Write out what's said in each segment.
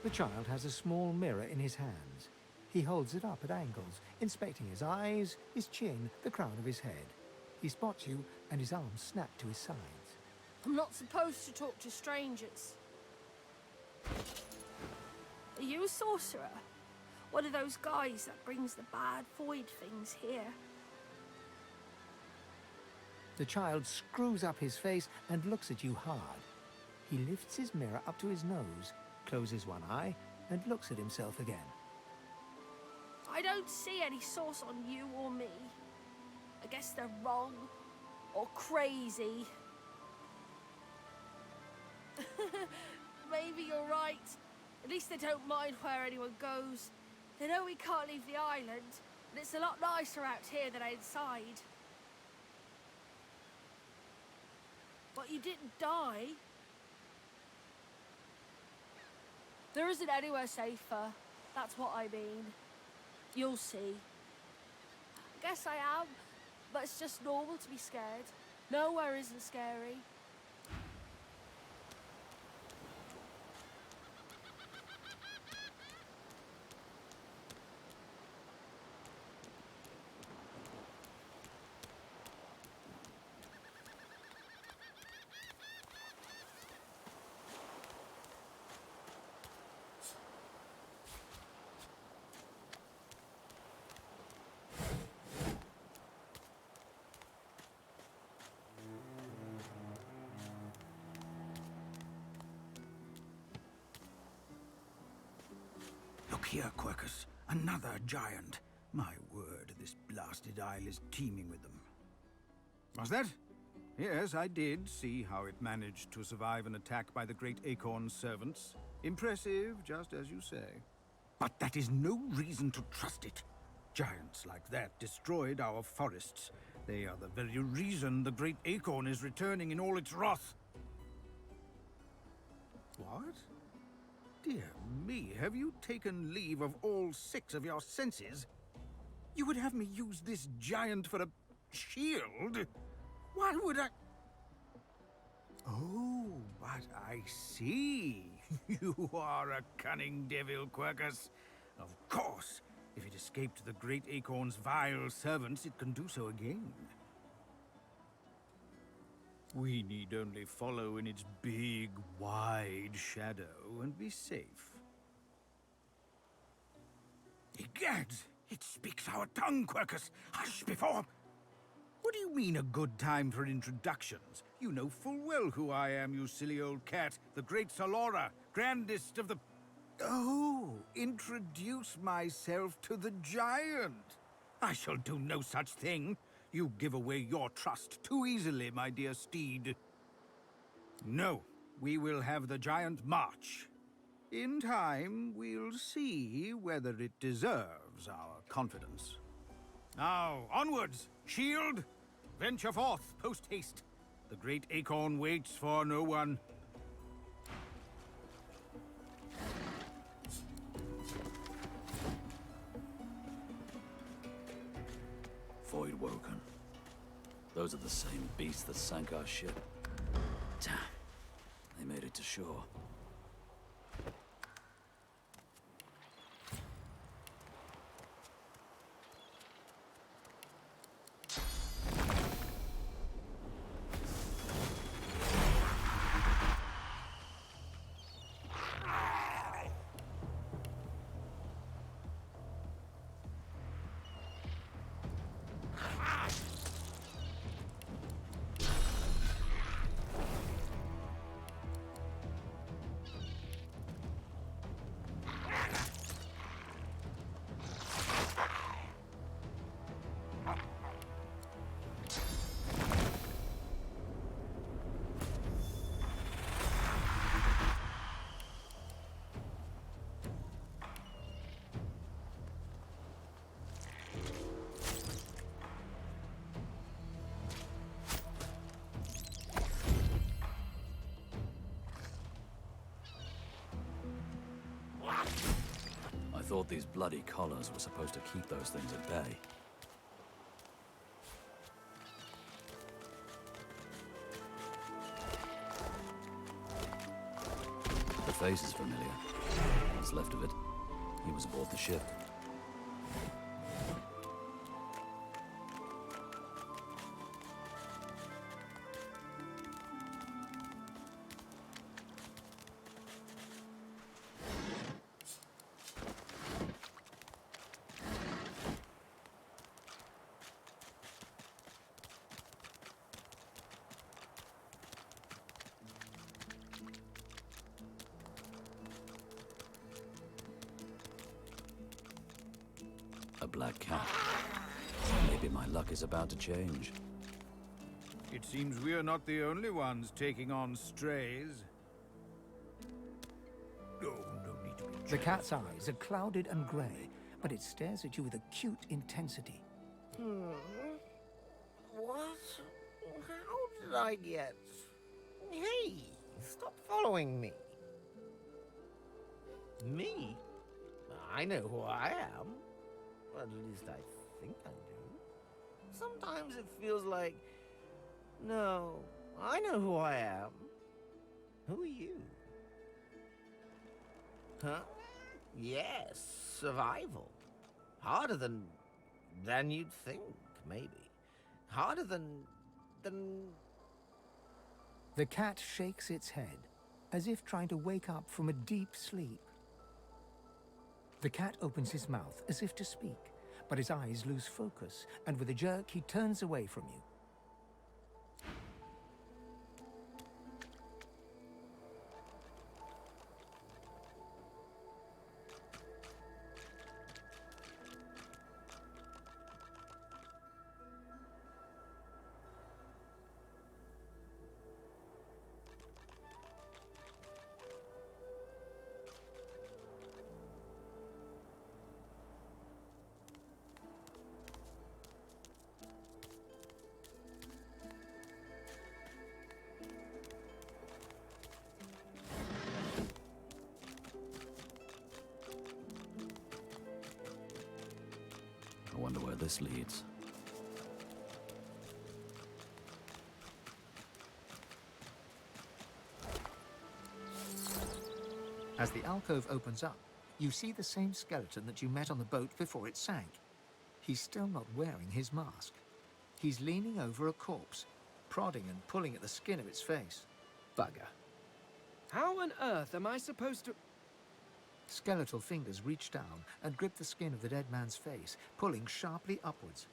The child has a small mirror in his hands. He holds it up at angles, inspecting his eyes, his chin, the crown of his head. He spots you, and his arms snap to his sides. I'm not supposed to talk to strangers. Are you a sorcerer? One of those guys that brings the bad void things here? The child screws up his face and looks at you hard. He lifts his mirror up to his nose, closes one eye, and looks at himself again. I don't see any source on you or me. I guess they're wrong. Or crazy. Maybe you're right. At least they don't mind where anyone goes. They know we can't leave the island, and it's a lot nicer out here than outside. But you didn't die. There isn't anywhere safer. That's what I mean. You'll see. I guess I am, but it's just normal to be scared. Nowhere isn't scary. Look here, Quercus. Another giant. My word, this blasted isle is teeming with them. Was that? Yes, I did see how it managed to survive an attack by the Great Acorn's servants. Impressive, just as you say. But that is no reason to trust it. Giants like that destroyed our forests. They are the very reason the Great Acorn is returning in all its wrath. What? Dear me, have you taken leave of all 6 of your senses? You would have me use this giant for a shield? Why would I... Oh, but I see. You are a cunning devil, Quercus. Of course, if it escaped the Great Acorn's vile servants, it can do so again. We need only follow in its big, wide shadow and be safe. Egads! It speaks our tongue, Quercus! Hush before... What do you mean a good time for introductions? You know full well who I am, you silly old cat. The great Salora, grandest of the... Oh, introduce myself to the giant. I shall do no such thing. You give away your trust too easily, my dear steed. No, we will have the giant march. In time, we'll see whether it deserves our confidence. Now, onwards! Shield! Venture forth, post-haste. The Great Acorn waits for no one. Void Woken. Those are the same beasts that sank our ship. Damn. They made it to shore. I thought these bloody collars were supposed to keep those things at bay. The face is familiar. What's left of it. He was aboard the ship. A black cat. Maybe my luck is about to change. It seems we are not the only ones taking on strays. Oh, no need to be The jealous. cat's eyes are clouded and grey, but it stares at you with acute intensity. What? How did I get... Hey, stop following me. Me? I know who I am. At least I think I do. Sometimes it feels like... No, I know who I am. Who are you? Huh? Yes, survival. Harder than you'd think, maybe. Harder than... The cat shakes its head, as if trying to wake up from a deep sleep. The cat opens his mouth as if to speak, but his eyes lose focus, and with a jerk he turns away from you. I wonder where this leads. As the alcove opens up, you see the same skeleton that you met on the boat before it sank. He's still not wearing his mask. He's leaning over a corpse, prodding and pulling at the skin of its face. Bugger. How on earth am I supposed to... Skeletal fingers reach down and grip the skin of the dead man's face, pulling sharply upwards.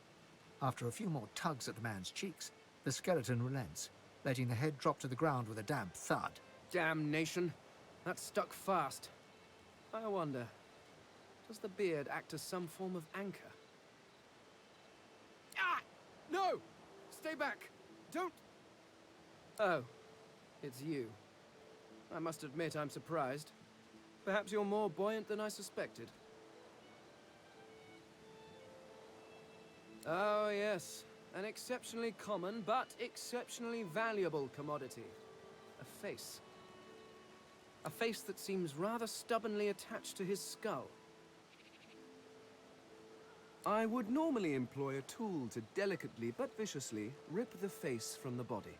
After a few more tugs at the man's cheeks, the skeleton relents, letting the head drop to the ground with a damp thud. Damnation. That's stuck fast. I wonder, does the beard act as some form of anchor? Ah! No! Stay back! Don't... Oh, it's you. I must admit I'm surprised. Perhaps you're more buoyant than I suspected. Oh, yes. An exceptionally common, but exceptionally valuable commodity. A face. A face that seems rather stubbornly attached to his skull. I would normally employ a tool to delicately but viciously rip the face from the body.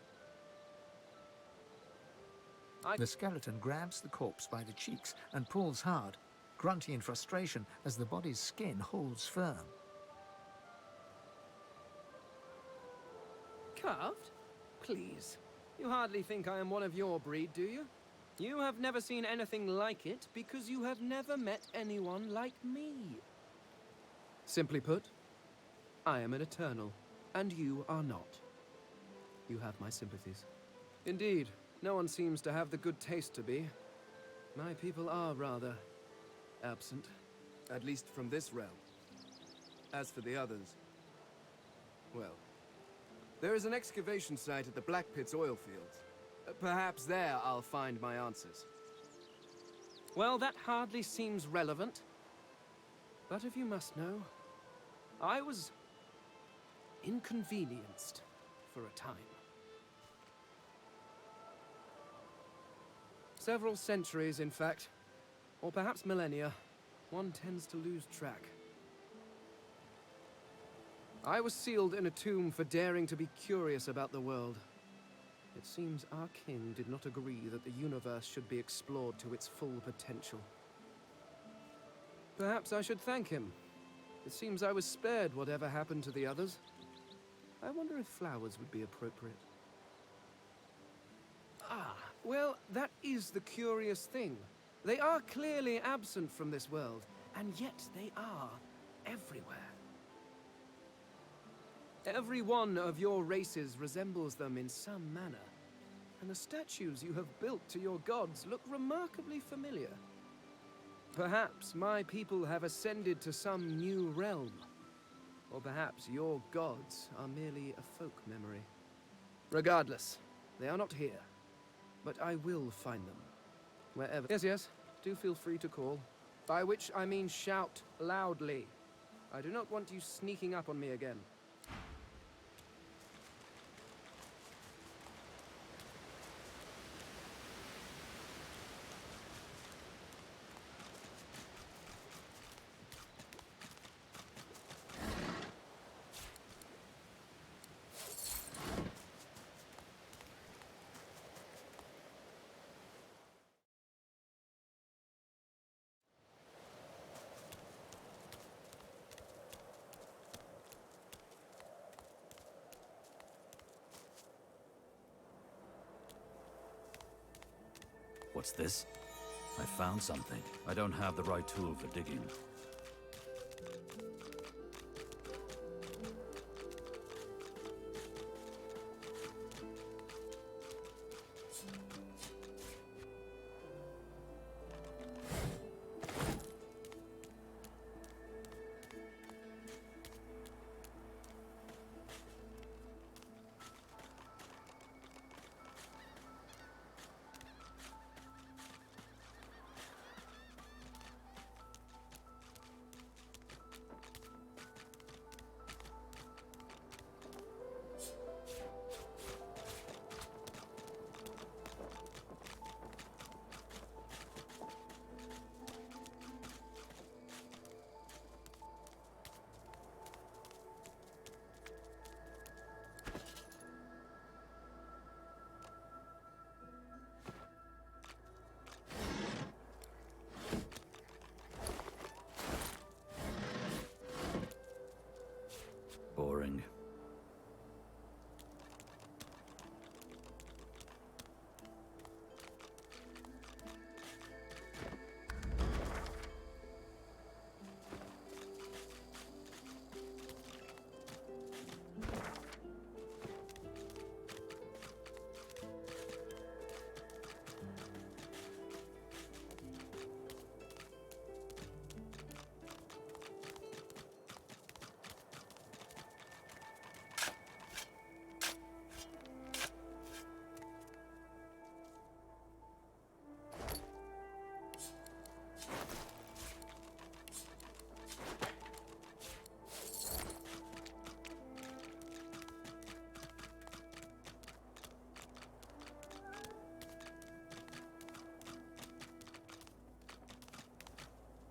The skeleton grabs the corpse by the cheeks and pulls hard, grunting in frustration as the body's skin holds firm. Carved? Please. You hardly think I am one of your breed, do you? You have never seen anything like it because you have never met anyone like me. Simply put, I am an Eternal, and you are not. You have my sympathies. Indeed, no one seems to have the good taste to be. My people are rather absent, at least from this realm. As for the others, well, there is an excavation site at the Black Pit's oil fields. Perhaps there I'll find my answers. Well, that hardly seems relevant. But if you must know, I was inconvenienced for a time. Several centuries, in fact. Or perhaps millennia. One tends to lose track. I was sealed in a tomb for daring to be curious about the world. It seems our king did not agree that the universe should be explored to its full potential. Perhaps I should thank him. It seems I was spared whatever happened to the others. I wonder if flowers would be appropriate. Ah, well, that is the curious thing. They are clearly absent from this world, and yet they are everywhere. Every one of your races resembles them in some manner, and the statues you have built to your gods look remarkably familiar. Perhaps my people have ascended to some new realm, or perhaps your gods are merely a folk memory. Regardless, they are not here, but I will find them, wherever. Yes, do feel free to call, by which I mean shout loudly. I do not want you sneaking up on me again. What's this? I found something. I don't have the right tool for digging. Boring.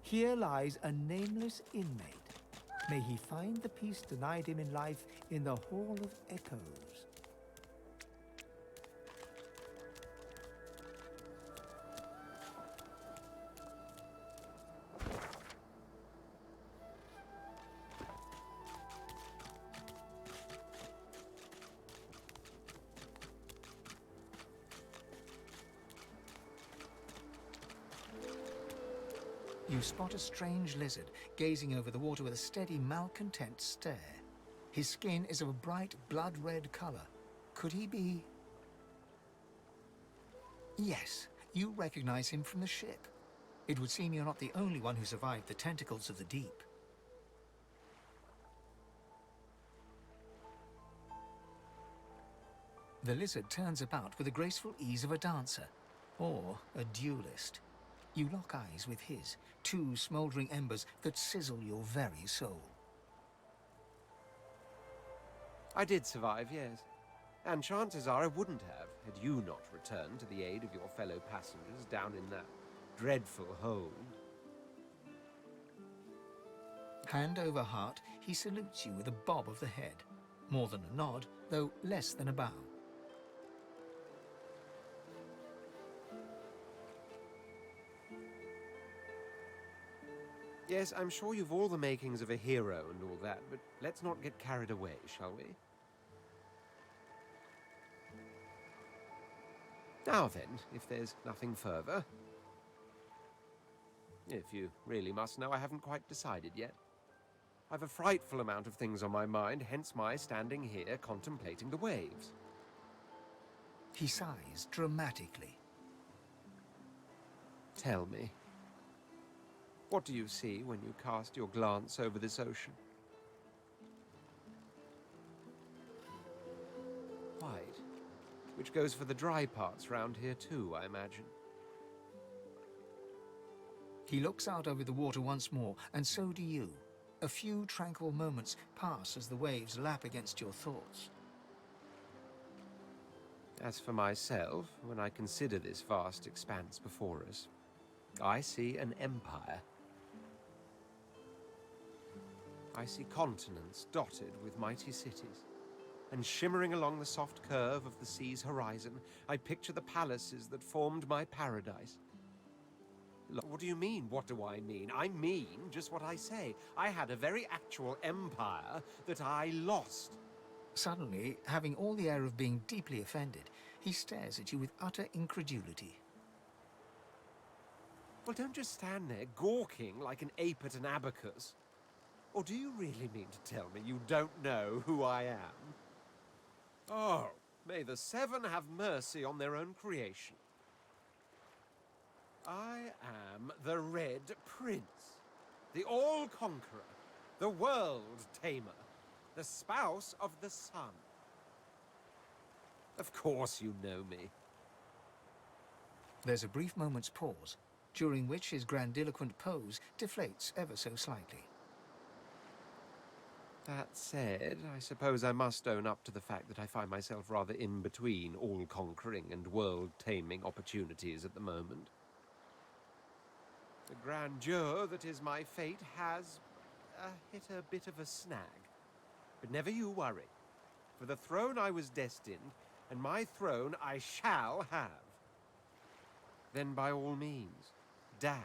Here lies a nameless inmate. May he find the peace denied him in life in the Hall of Echoes. You spot a strange lizard gazing over the water with a steady, malcontent stare. His skin is of a bright, blood-red color. Could he be... Yes, you recognize him from the ship. It would seem you're not the only one who survived the tentacles of the deep. The lizard turns about with the graceful ease of a dancer, or a duelist. You lock eyes with his, two smouldering embers that sizzle your very soul. I did survive, yes. And chances are I wouldn't have, had you not returned to the aid of your fellow passengers down in that dreadful hole. Hand over heart, he salutes you with a bob of the head. More than a nod, though less than a bow. Yes, I'm sure you've all the makings of a hero and all that, but let's not get carried away, shall we? Now then, if there's nothing further... If you really must know, I haven't quite decided yet. I've a frightful amount of things on my mind, hence my standing here contemplating the waves. He sighs dramatically. Tell me, what do you see when you cast your glance over this ocean? White, which goes for the dry parts round here too, I imagine. He looks out over the water once more, and so do you. A few tranquil moments pass as the waves lap against your thoughts. As for myself, when I consider this vast expanse before us, I see an empire. I see continents dotted with mighty cities, and shimmering along the soft curve of the sea's horizon, I picture the palaces that formed my paradise. What do you mean, what do I mean? I mean just what I say. I had a very actual empire that I lost. Suddenly, having all the air of being deeply offended, he stares at you with utter incredulity. Well, don't just stand there gawking like an ape at an abacus. Or do you really mean to tell me you don't know who I am? Oh, may the Seven have mercy on their own creation. I am the Red Prince, the All-Conqueror, the World-Tamer, the spouse of the sun. Of course you know me. There's a brief moment's pause, during which his grandiloquent pose deflates ever so slightly. That said, I suppose I must own up to the fact that I find myself rather in between all-conquering and world-taming opportunities at the moment. The grandeur that is my fate has hit a bit of a snag. But never you worry. For the throne I was destined, and my throne I shall have. Then by all means, dash.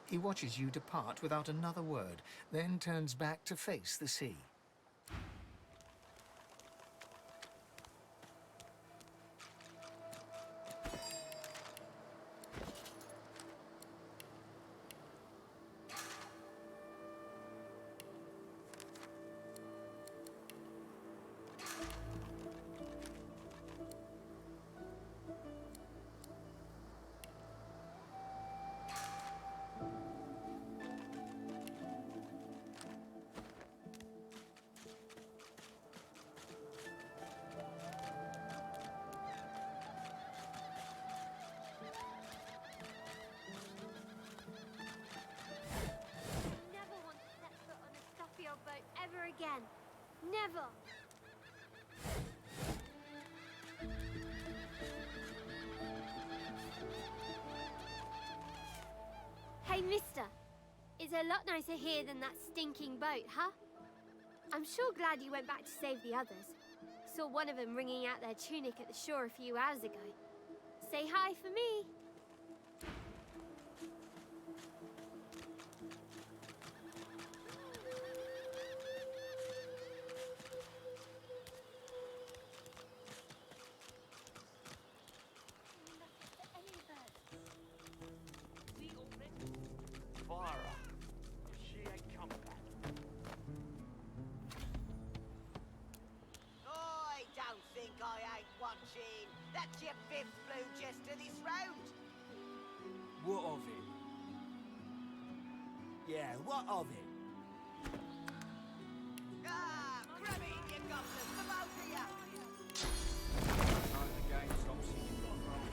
He watches you depart without another word, then turns back to face the sea. Again. Never! Hey, mister. It's a lot nicer here than that stinking boat, huh? I'm sure glad you went back to save the others. Saw one of them wringing out their tunic at the shore a few hours ago. Say hi for me. That's your fifth blue jester this round. What of it? Yeah, what of it? Ah, Crummy, you got them, the both of ya. The game stops and you've got wrong.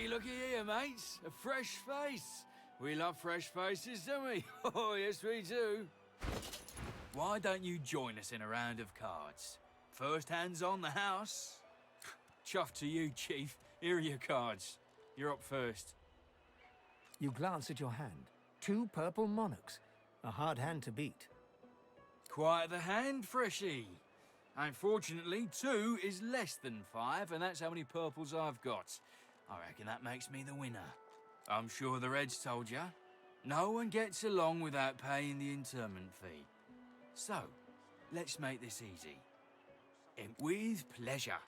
Looky here, mates. A fresh face. We love fresh faces, don't we? Oh, yes, we do. Why don't you join us in a round of cards? First hands on the house. Chuff to you, Chief. Here are your cards. You're up first. You glance at your hand. 2 purple monarchs. A hard hand to beat. Quite the hand, Freshy. Unfortunately, 2 is less than 5, and that's how many purples I've got. I reckon that makes me the winner. I'm sure the Reds told ya. No one gets along without paying the interment fee. So, let's make this easy. And with pleasure.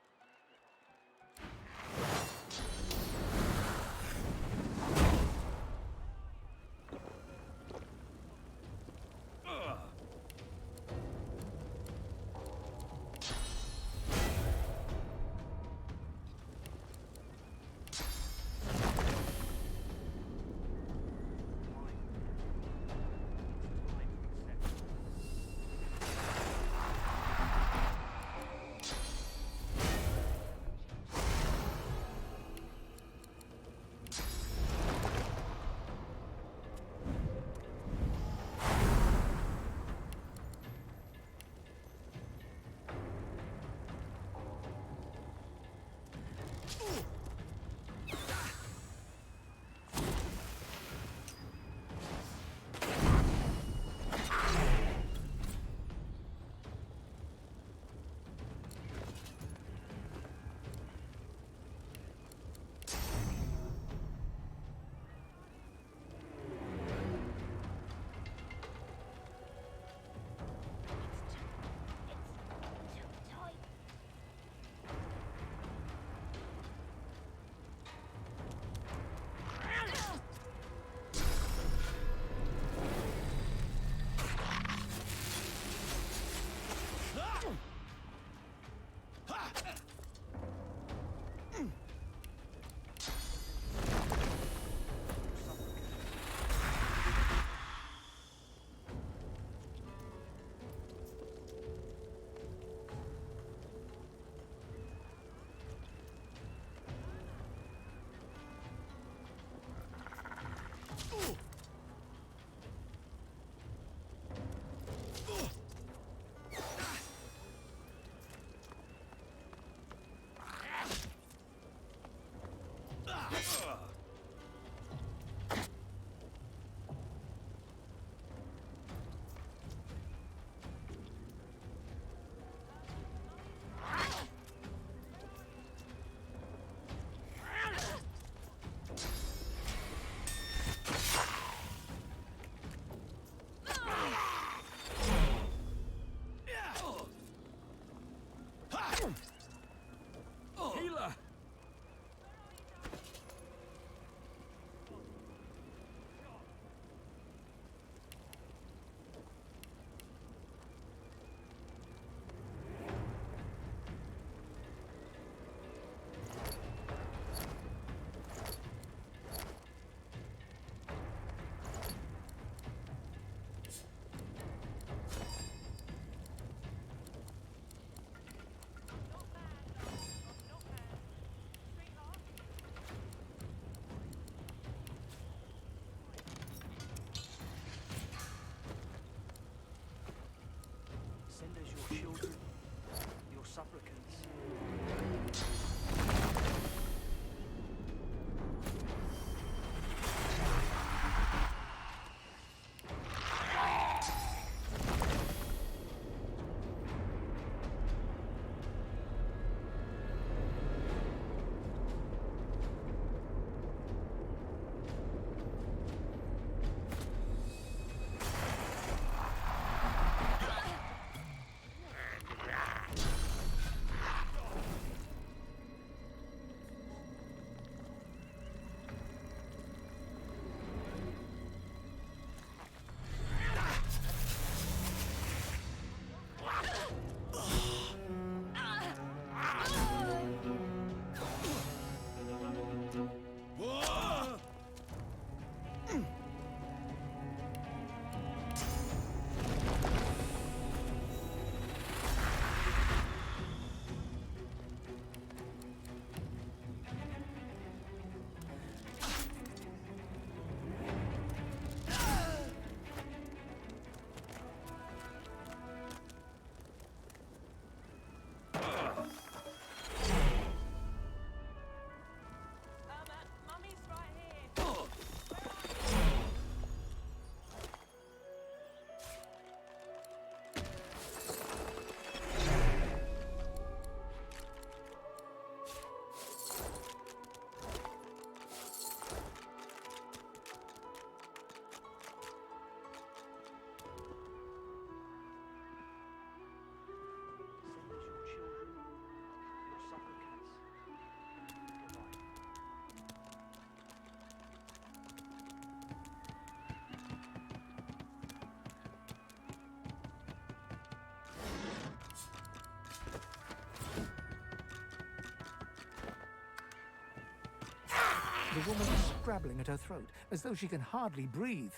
The woman is scrabbling at her throat, as though she can hardly breathe.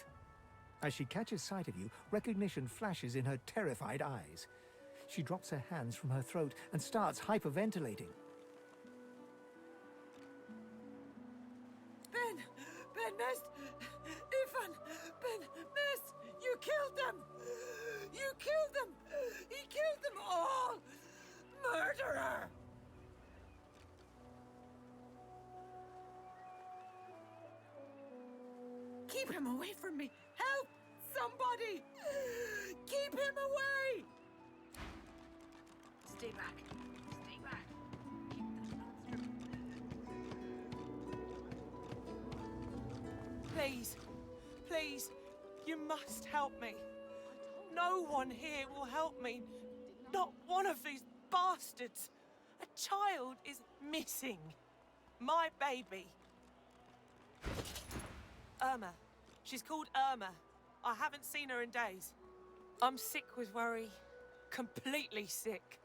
As she catches sight of you, recognition flashes in her terrified eyes. She drops her hands from her throat and starts hyperventilating. Ben, miss! Ifan! Ben, miss! You killed them! You killed them! He killed them all! Murderer! Keep him away from me! Help! Somebody! Keep him away! Stay back. Stay back. Keep the Please. Please. You must help me. No one here will help me. Not one of these bastards. A child is missing. My baby. Irma. She's called Irma. I haven't seen her in days. I'm sick with worry. Completely sick.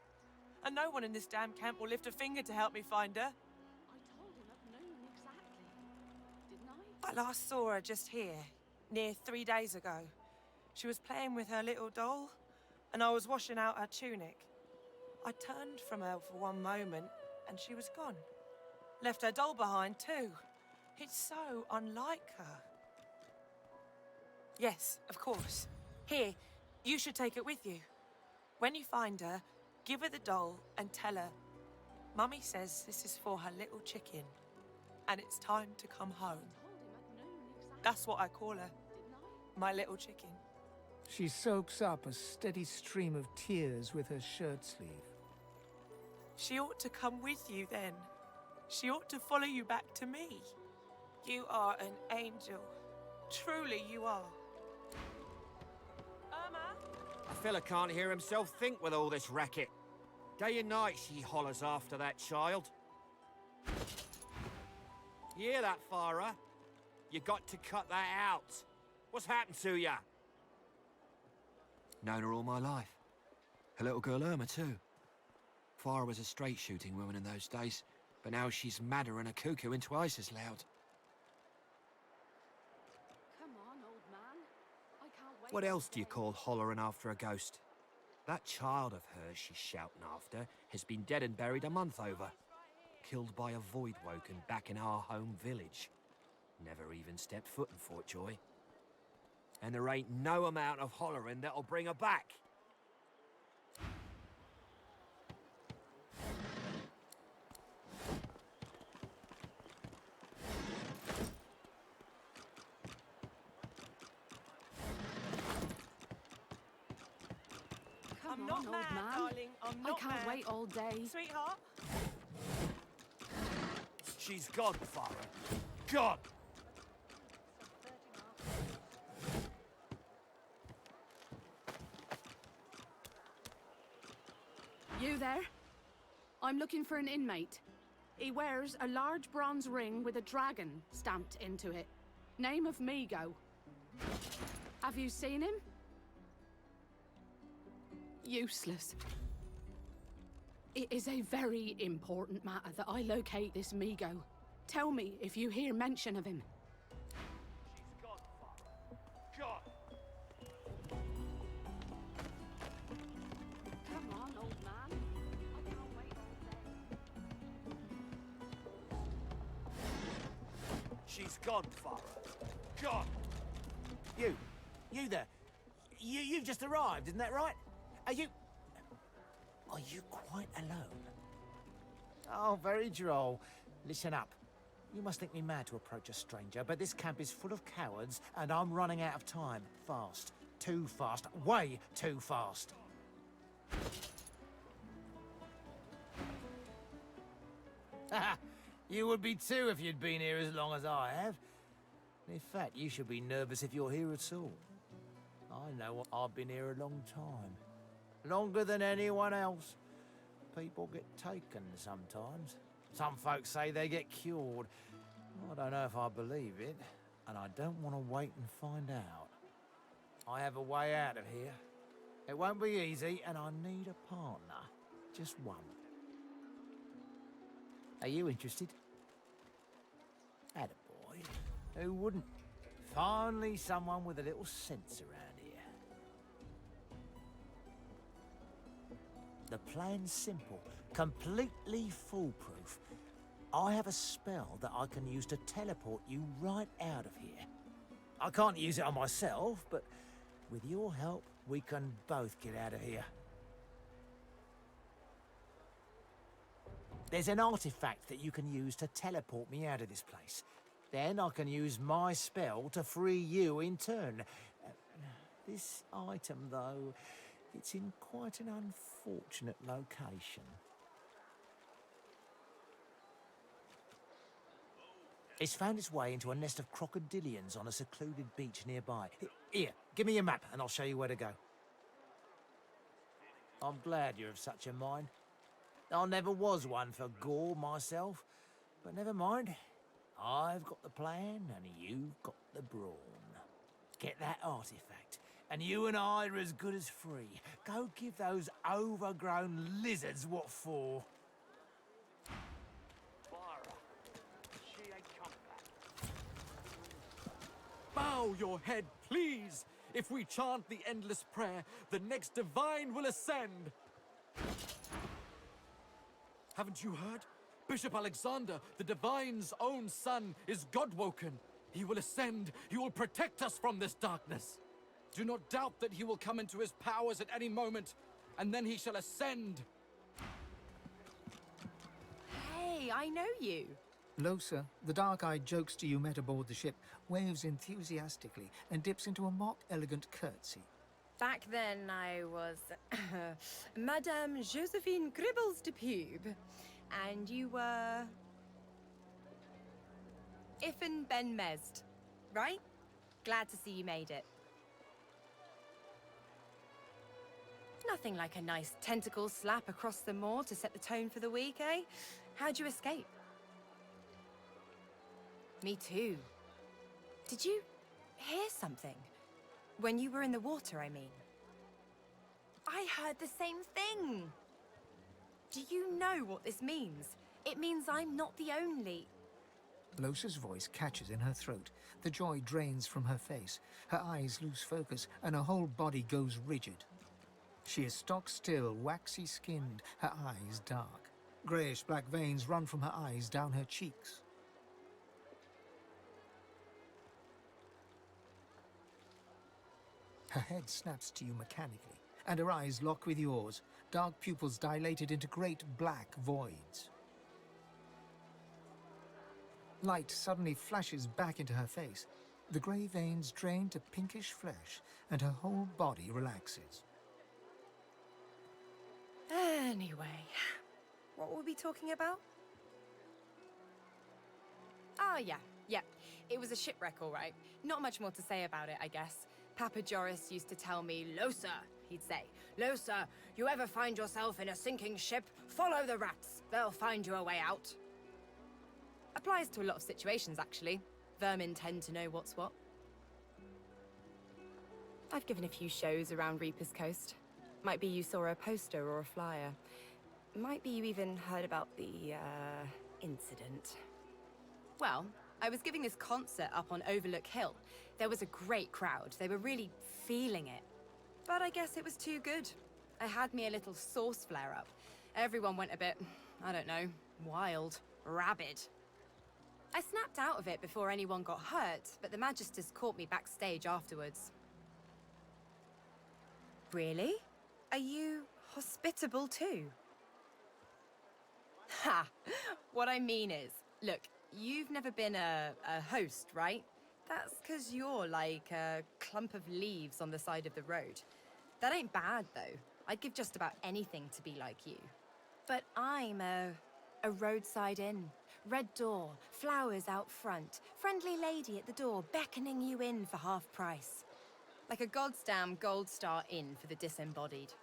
And no one in this damn camp will lift a finger to help me find her. I told him at noon exactly, didn't I? I last saw her just here, near 3 days ago. She was playing with her little doll, and I was washing out her tunic. I turned from her for one moment, and she was gone. Left her doll behind, too. It's so unlike her. Yes, of course. Here, you should take it with you. When you find her, give her the doll and tell her, Mummy says this is for her little chicken, and it's time to come home. That's what I call her. My little chicken. She soaks up a steady stream of tears with her shirt sleeve. She ought to come with you then. She ought to follow you back to me. You are an angel. Truly you are. Irma? A fella can't hear himself think with all this racket. Day and night she hollers after that child. You hear that, Farah? You got to cut that out. What's happened to ya? Known her all my life. Her little girl Irma, too. Farah was a straight-shooting woman in those days, but now she's madder and a cuckoo and twice as loud. Come on, old man. I can't wait. What else do you call hollering after a ghost? That child of hers she's shouting after has been dead and buried a month over. Killed by a void woken back in our home village. Never even stepped foot in Fort Joy. And there ain't no amount of hollering that'll bring her back. Come I'm on, not old mad, man. darling. I'm I not can't mad. wait all day. Sweetheart? She's gone, Farah. Gone! You there? I'm looking for an inmate. He wears a large bronze ring with a dragon stamped into it. Name of Migo. Have you seen him? Useless. It is a very important matter that I locate this Migo. Tell me if you hear mention of him. She's gone, Farah. Gone! Come on, old man. I can't wait all day. She's gone, Farah. Gone! You there. You've just arrived, isn't that right? Are you quite alone? Oh, very droll. Listen up. You must think me mad to approach a stranger, but this camp is full of cowards, and I'm running out of time. Fast. Too fast. Way too fast. You would be too if you'd been here as long as I have. In fact, you should be nervous if you're here at all. I know I've been here a long time. Longer than anyone else. People get taken sometimes. Some folks say they get cured. I don't know if I believe it, and I don't want to wait and find out. I have a way out of here. It won't be easy, and I need a partner. Just one. Are you interested? Attaboy. Who wouldn't? Finally, someone with a little sense around here. The plan's simple, completely foolproof. I have a spell that I can use to teleport you right out of here. I can't use it on myself, but with your help, we can both get out of here. There's an artifact that you can use to teleport me out of this place. Then I can use my spell to free you in turn. This item, though, it's in quite an unfortunate location. It's found its way into a nest of crocodilians on a secluded beach nearby. Here, give me your map and I'll show you where to go. I'm glad you're of such a mind. I never was one for gore myself, but never mind. I've got the plan and you've got the brawn. Get that artifact, and you and I are as good as free. Go give those overgrown lizards what for. Bow your head, please! If we chant the endless prayer, the next divine will ascend! Haven't you heard? Bishop Alexander, the divine's own son, is God-woken. He will ascend. He will protect us from this darkness. Do not doubt that he will come into his powers at any moment, and then he shall ascend. Hey, I know you. Losa, the dark-eyed jokester you met aboard the ship, waves enthusiastically and dips into a mock elegant curtsy. Back then, I was Madame Josephine Gribbles de Pube, and you were Iffen Ben Mezd, right? Glad to see you made it. Nothing like a nice tentacle slap across the moor to set the tone for the week, eh? How'd you escape? Me too. Did you hear something? When you were in the water, I mean. I heard the same thing. Do you know what this means? It means I'm not the only... Losa's voice catches in her throat. The joy drains from her face. Her eyes lose focus, and her whole body goes rigid. She is stock-still, waxy-skinned, her eyes dark. Greyish-black veins run from her eyes down her cheeks. Her head snaps to you mechanically, and her eyes lock with yours, dark pupils dilated into great black voids. Light suddenly flashes back into her face. The grey veins drain to pinkish flesh, and her whole body relaxes. Anyway, what were we talking about? Oh, yeah. It was a shipwreck, all right. Not much more to say about it, I guess. Papa Joris used to tell me, Losa, he'd say, Losa, you ever find yourself in a sinking ship, follow the rats. They'll find you a way out. Applies to a lot of situations, actually. Vermin tend to know what's what. I've given a few shows around Reaper's Coast. Might be you saw a poster or a flyer. Might be you even heard about the, incident. Well, I was giving this concert up on Overlook Hill. There was a great crowd. They were really feeling it. But I guess it was too good. I had me a little sauce flare-up. Everyone went a bit, I don't know, wild, rabid. I snapped out of it before anyone got hurt, but the Magisters caught me backstage afterwards. Really? Are you hospitable too? Ha! What I mean is, look, you've never been a host, right? That's because you're like a clump of leaves on the side of the road. That ain't bad, though. I'd give just about anything to be like you. But I'm a roadside inn. Red door, flowers out front, friendly lady at the door beckoning you in for half price. Like a goddamn gold star inn for the disembodied.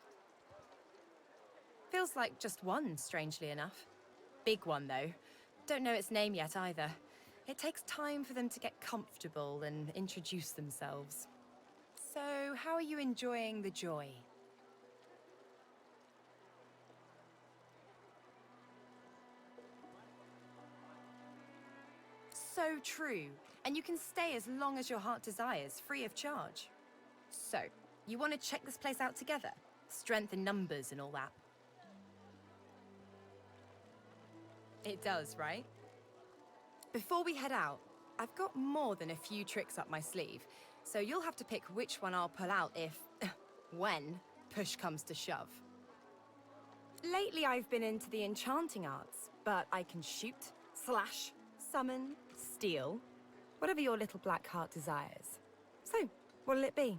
Feels like just one, strangely enough. Big one, though. Don't know its name yet, either. It takes time for them to get comfortable and introduce themselves. So, how are you enjoying the joy? so true. And you can stay as long as your heart desires, free of charge. So, you want to check this place out together? Strength in numbers and all that. It does, right? Before we head out, I've got more than a few tricks up my sleeve, so you'll have to pick which one I'll pull out if, when, push comes to shove. Lately I've been into the enchanting arts, but I can shoot, slash, summon, steal, whatever your little black heart desires. So, what'll it be?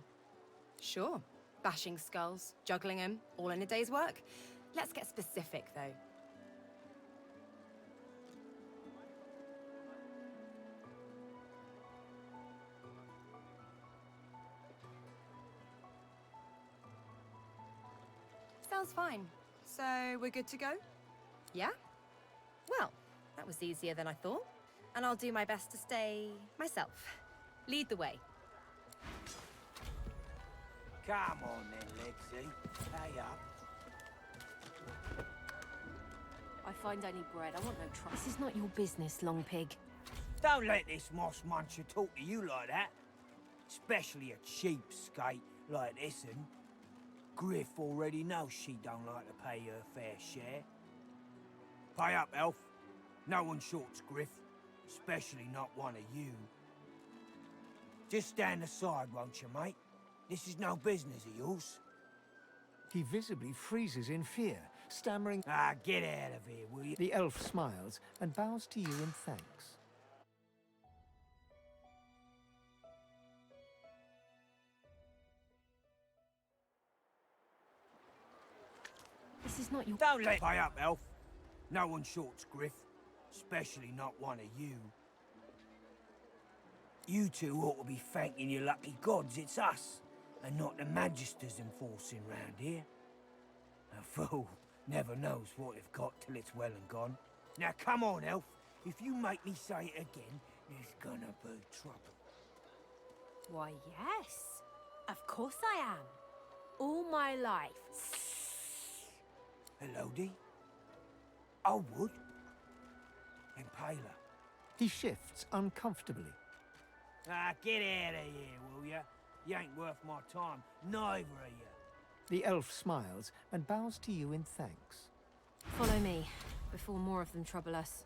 Sure, bashing skulls, juggling them, all in a day's work. Let's get specific, though. Sounds fine. So, we're good to go? Yeah? Well, that was easier than I thought. And I'll do my best to stay myself. Lead the way. Come on then, Lexi. Pay up. I find any bread. I want no trouble. This is not your business, Long Pig. Don't let this moss muncher talk to you like that. Especially a cheapskate like this one. Griff already knows she don't like to pay her fair share. Pay up, elf. No one shorts Griff. Especially not one of you. Just stand aside, won't you, mate? This is no business of yours. He visibly freezes in fear, stammering, "Ah, get out of here, will you?" The elf smiles and bows to you in thanks. This is not your... Don't let... Pay up, elf. No one shorts Griff. Especially not one of you. You two ought to be thanking your lucky gods it's us, and not the Magisters enforcing round here. A fool never knows what they've got till it's well and gone. Now come on, elf. If you make me say it again, there's gonna be trouble. Why, yes. Of course I am. All my life. Hello, Dee? I would. Impaler. He shifts uncomfortably. Ah, get out of here, will ya? You ain't worth my time, neither are you. The elf smiles and bows to you in thanks. Follow me, before more of them trouble us.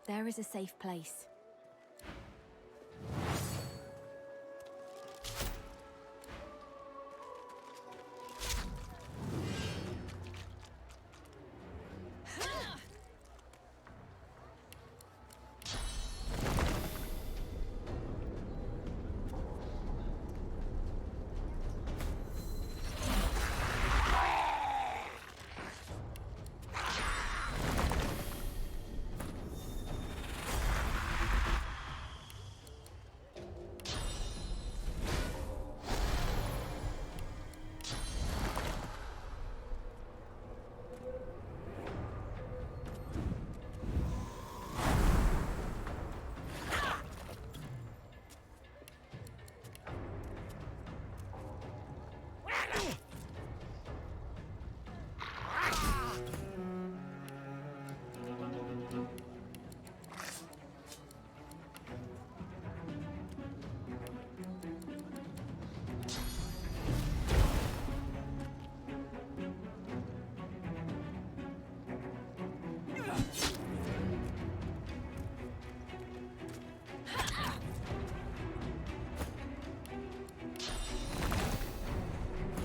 There is a safe place.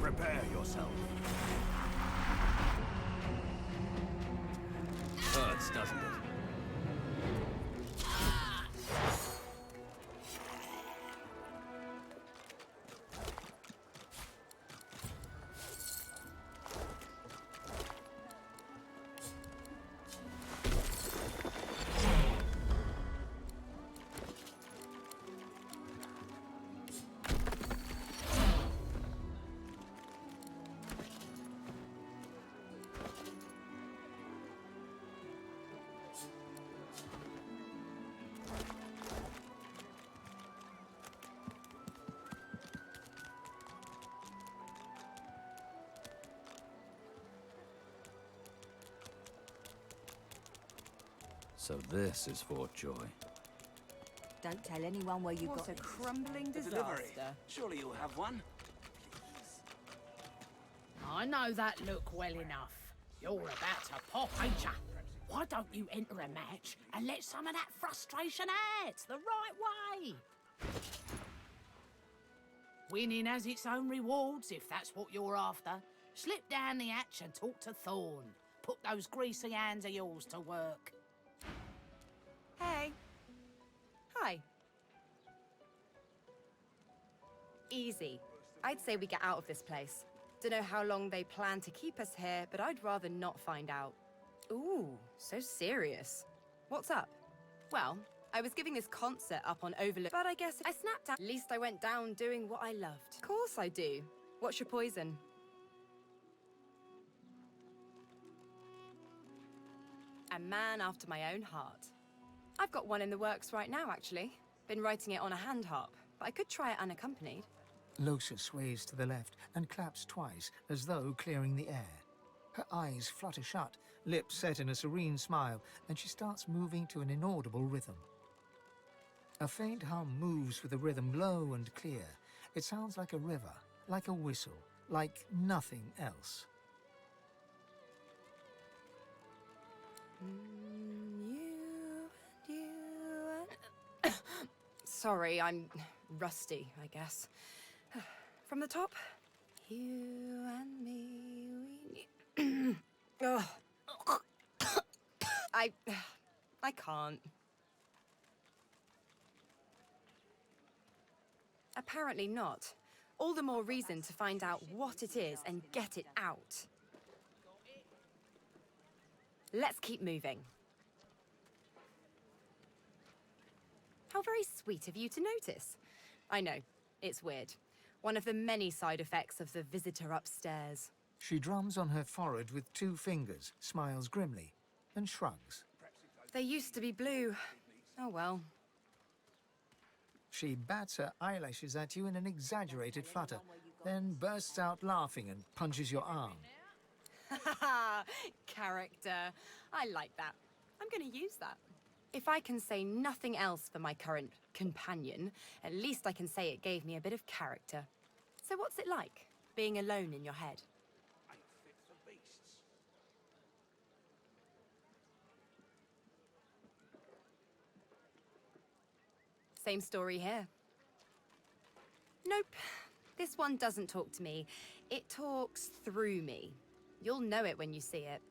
Prepare yourself. Hurts, doesn't it? So this is Fort Joy. Don't tell anyone where you What got a this. crumbling disaster. Surely you'll have one. I know that look well enough. You're about to pop, ain't ya? Why don't you enter a match and let some of that frustration out the right way? Winning has its own rewards, if that's what you're after. Slip down the hatch and talk to Thorn. Put those greasy hands of yours to work. Hey. Hi. Easy. I'd say we get out of this place. Don't know how long they plan to keep us here, but I'd rather not find out. Ooh, so serious. What's up? Well, I was giving this concert up on Overlook, but I guess I snapped out. At least I went down doing what I loved. Of course I do. What's your poison? A man after my own heart. I've got one in the works right now, actually. Been writing it on a hand harp, but I could try it unaccompanied. Losa sways to the left and claps twice, as though clearing the air. Her eyes flutter shut, lips set in a serene smile, and she starts moving to an inaudible rhythm. A faint hum moves with a rhythm low and clear. It sounds like a river, like a whistle, like nothing else. Sorry, I'm rusty, I guess. From the top. You and me, we need... Ugh. I can't. Apparently not. All the more reason to find out what it is and get it out. Let's keep moving. How very sweet of you to notice. I know, it's weird. One of the many side effects of the visitor upstairs. She drums on her forehead with 2 fingers, smiles grimly, and shrugs. They used to be blue. Oh well. She bats her eyelashes at you in an exaggerated flutter, then bursts out laughing and punches your arm. Character. I like that. I'm going to use that. If I can say nothing else for my current companion, at least I can say it gave me a bit of character. So what's it like, being alone in your head? Same story here. Nope. This one doesn't talk to me. It talks through me. You'll know it when you see it.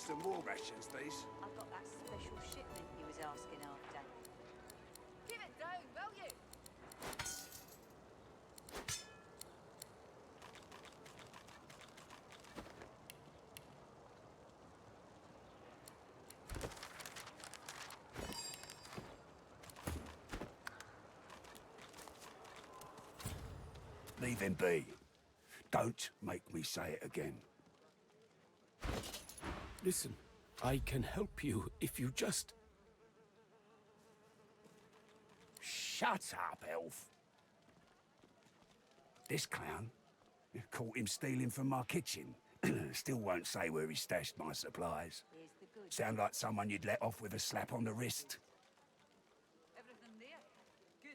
some more rations, please? I've got that special shipment he was asking after. Give it down, will you? Leave him be. Don't make me say it again. Listen, I can help you if you just... Shut up, elf. This clown caught him stealing from my kitchen. Still won't say where he stashed my supplies. Sound like someone you'd let off with a slap on the wrist.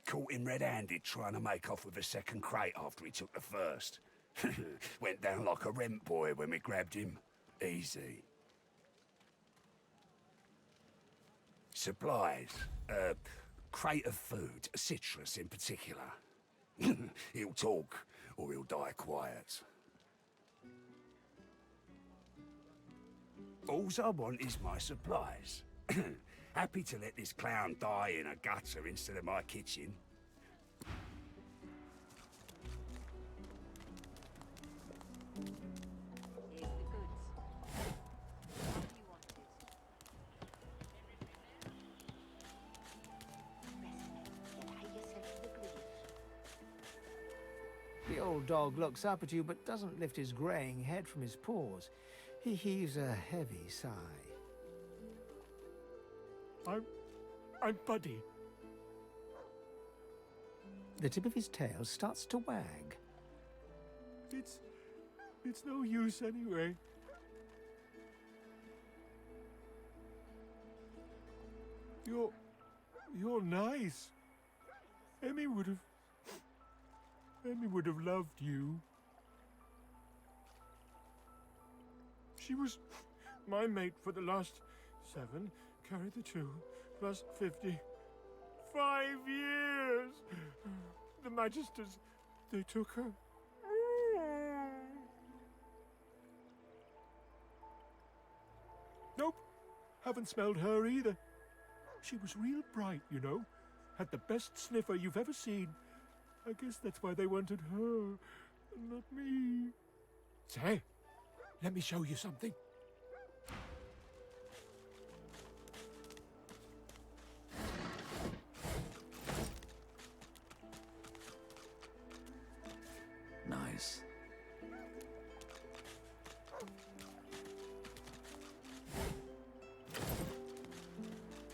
Caught him red-handed trying to make off with a second crate after he took the first. Went down like a rent boy when we grabbed him. Easy. Supplies. Crate of food, citrus in particular. He'll talk, or he'll die quiet. Alls I want is my supplies. Happy to let this clown die in a gutter instead of my kitchen. The old dog looks up at you but doesn't lift his greying head from his paws. He heaves a heavy sigh. I'm Buddy. The tip of his tail starts to wag. It's no use anyway. You're nice. Emmy would have loved you. She was my mate for the last 7, carry the 2, plus 50. 5 years! The Magisters, they took her. Nope, haven't smelled her either. She was real bright, you know. Had the best sniffer you've ever seen. I guess that's why they wanted her, not me. Say, let me show you something. Nice.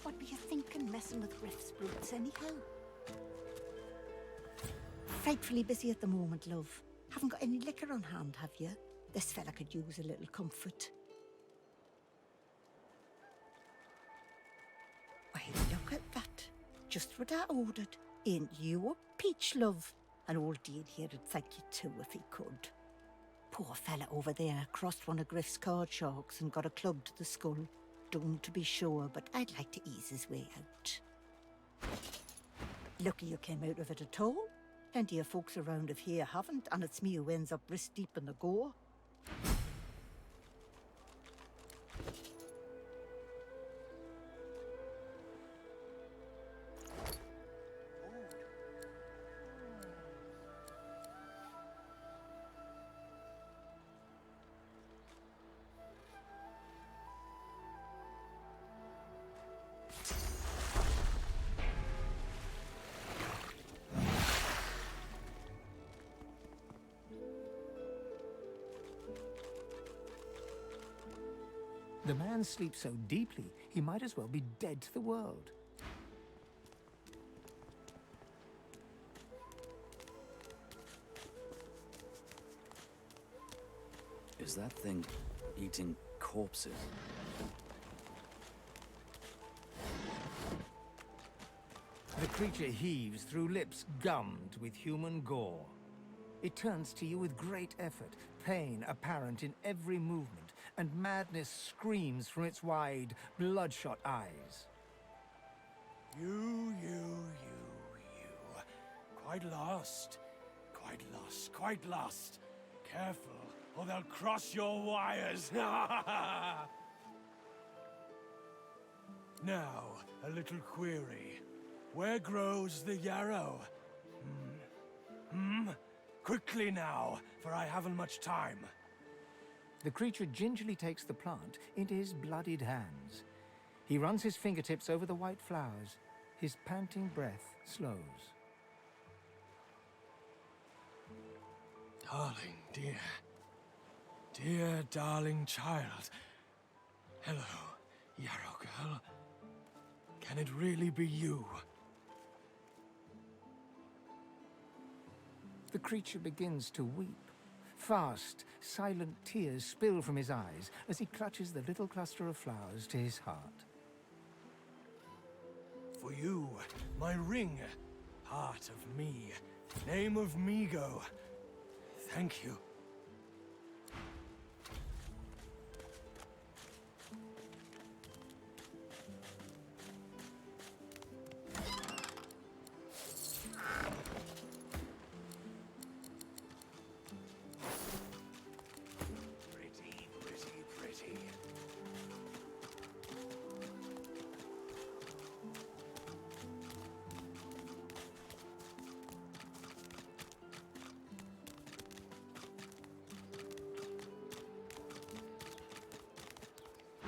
What were you thinking, messing with Griff's boots anyhow? Frightfully busy at the moment, love. Haven't got any liquor on hand, have you? This fella could use a little comfort. Why, look at that. Just what I ordered. Ain't you a peach, love? And old Dean here'd thank you too if he could. Poor fella over there crossed one of Griff's card sharks and got a club to the skull. Don't to be sure, but I'd like to ease his way out. Lucky you came out of it at all. Plenty of folks around of here haven't, and it's me who ends up wrist deep in the gore. The man sleeps so deeply, he might as well be dead to the world. Is that thing eating corpses? The creature heaves through lips gummed with human gore. It turns to you with great effort, pain apparent in every movement, and madness screams from its wide, bloodshot eyes. You. Quite lost. Quite lost. Careful, or they'll cross your wires. Now, a little query. Where grows the yarrow? Quickly now, for I haven't much time. The creature gingerly takes the plant into his bloodied hands. He runs his fingertips over the white flowers. His panting breath slows. Darling, dear. Dear, darling child. Hello, Yarrow girl. Can it really be you? The creature begins to weep. Fast, silent tears spill from his eyes as he clutches the little cluster of flowers to his heart. For you, my ring, part of me, name of Migo. Thank you. Pretty.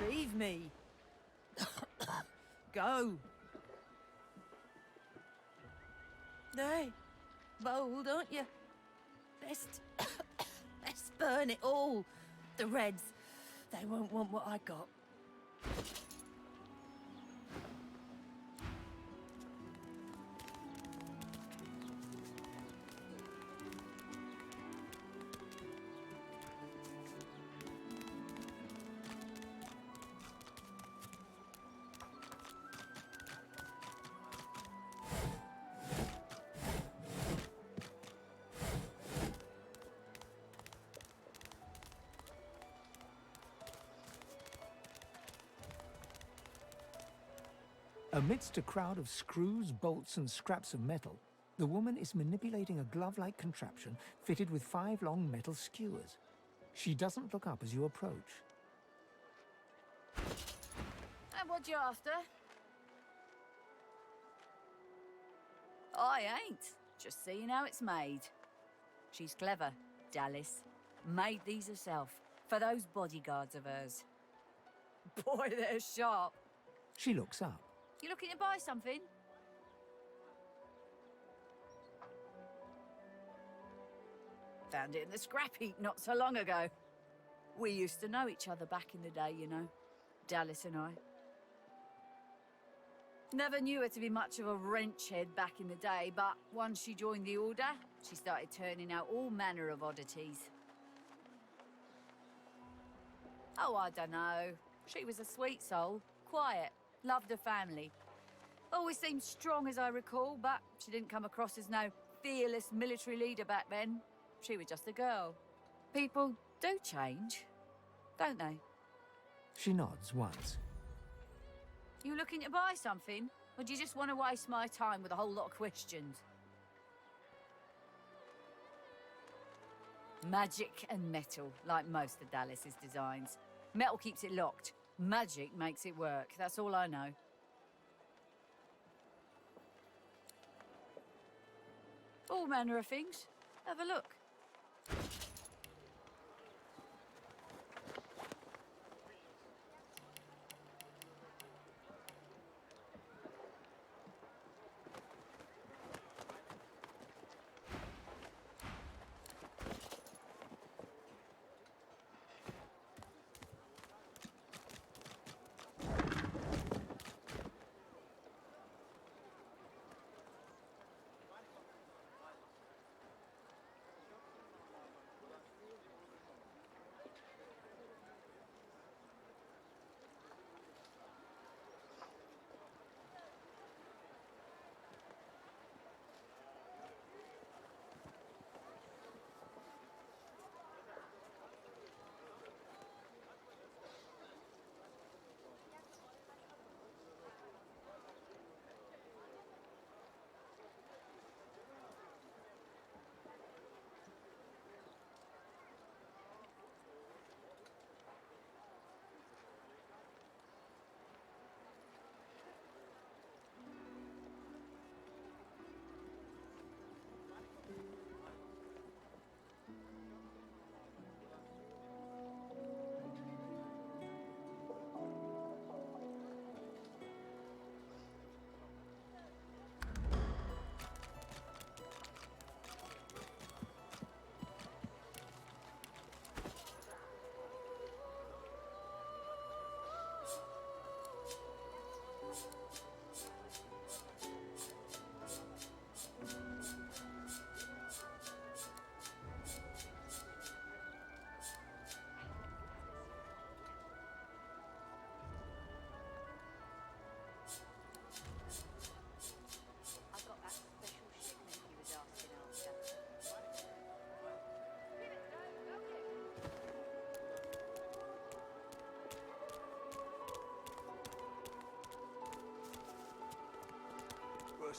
Leave me. Go. Nay, bold, aren't you? Best burn it all. The Reds, they won't want what I got. Amidst a crowd of screws, bolts, and scraps of metal, the woman is manipulating a glove-like contraption fitted with 5 long metal skewers. She doesn't look up as you approach. And what you after? I ain't. Just seeing how it's made. She's clever, Dallis. Made these herself, for those bodyguards of hers. Boy, they're sharp. She looks up. You looking to buy something? Found it in the scrap heap not so long ago. We used to know each other back in the day, you know. Dallis and I. Never knew her to be much of a wrench head back in the day, but once she joined the Order, she started turning out all manner of oddities. Oh, I don't know. She was a sweet soul, quiet, loved her family. Always seemed strong as I recall, but she didn't come across as no fearless military leader back then. She was just a girl. People do change, don't they? She nods once. You looking to buy something? Or do you just want to waste my time with a whole lot of questions? Magic and metal, like most of Dallas's designs. Metal keeps it locked. Magic makes it work. That's all I know. All manner of things. Have a look.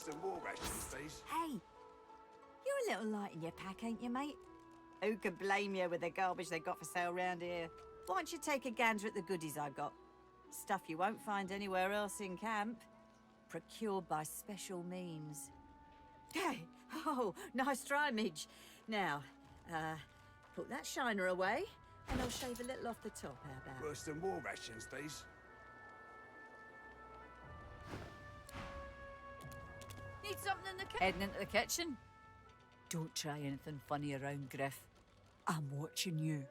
some more rations, please. Hey, you're a little light in your pack, ain't you, mate? Who could blame you with the garbage they got for sale round here? Why don't you take a gander at the goodies I got? Stuff you won't find anywhere else in camp. Procured by special means. Hey, oh, nice try, Midge. Now, put that shiner away, and I'll shave a little off the top, how about? Worse than more rations, please. Need something in the kitchen? Heading into the kitchen? Don't try anything funny around, Griff. I'm watching you.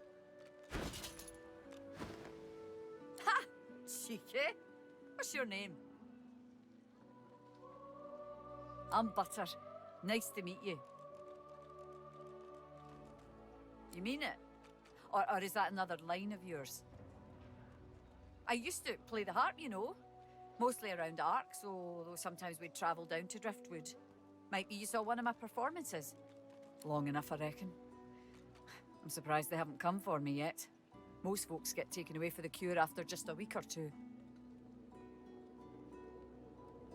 Ha! Cheeky. What's your name? I'm Butter. Nice to meet you. You mean it? Or is that another line of yours? I used to play the harp, you know. Mostly around Arks, although sometimes we'd travel down to Driftwood. Might be you saw one of my performances. Long enough, I reckon. I'm surprised they haven't come for me yet. Most folks get taken away for the cure after just a week or two.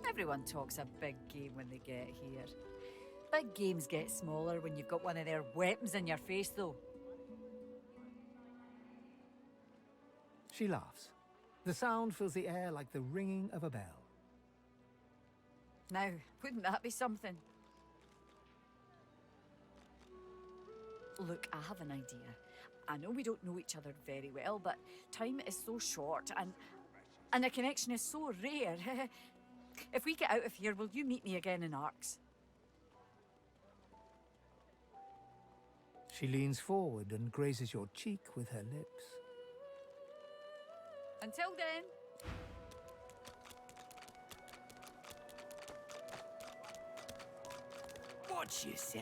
Everyone talks a big game when they get here. Big games get smaller when you've got one of their weapons in your face, though. She laughs. The sound fills the air like the ringing of a bell. Now, wouldn't that be something? Look, I have an idea. I know we don't know each other very well, but time is so short and a connection is so rare. If we get out of here, will you meet me again in Arks? She leans forward and grazes your cheek with her lips. Until then.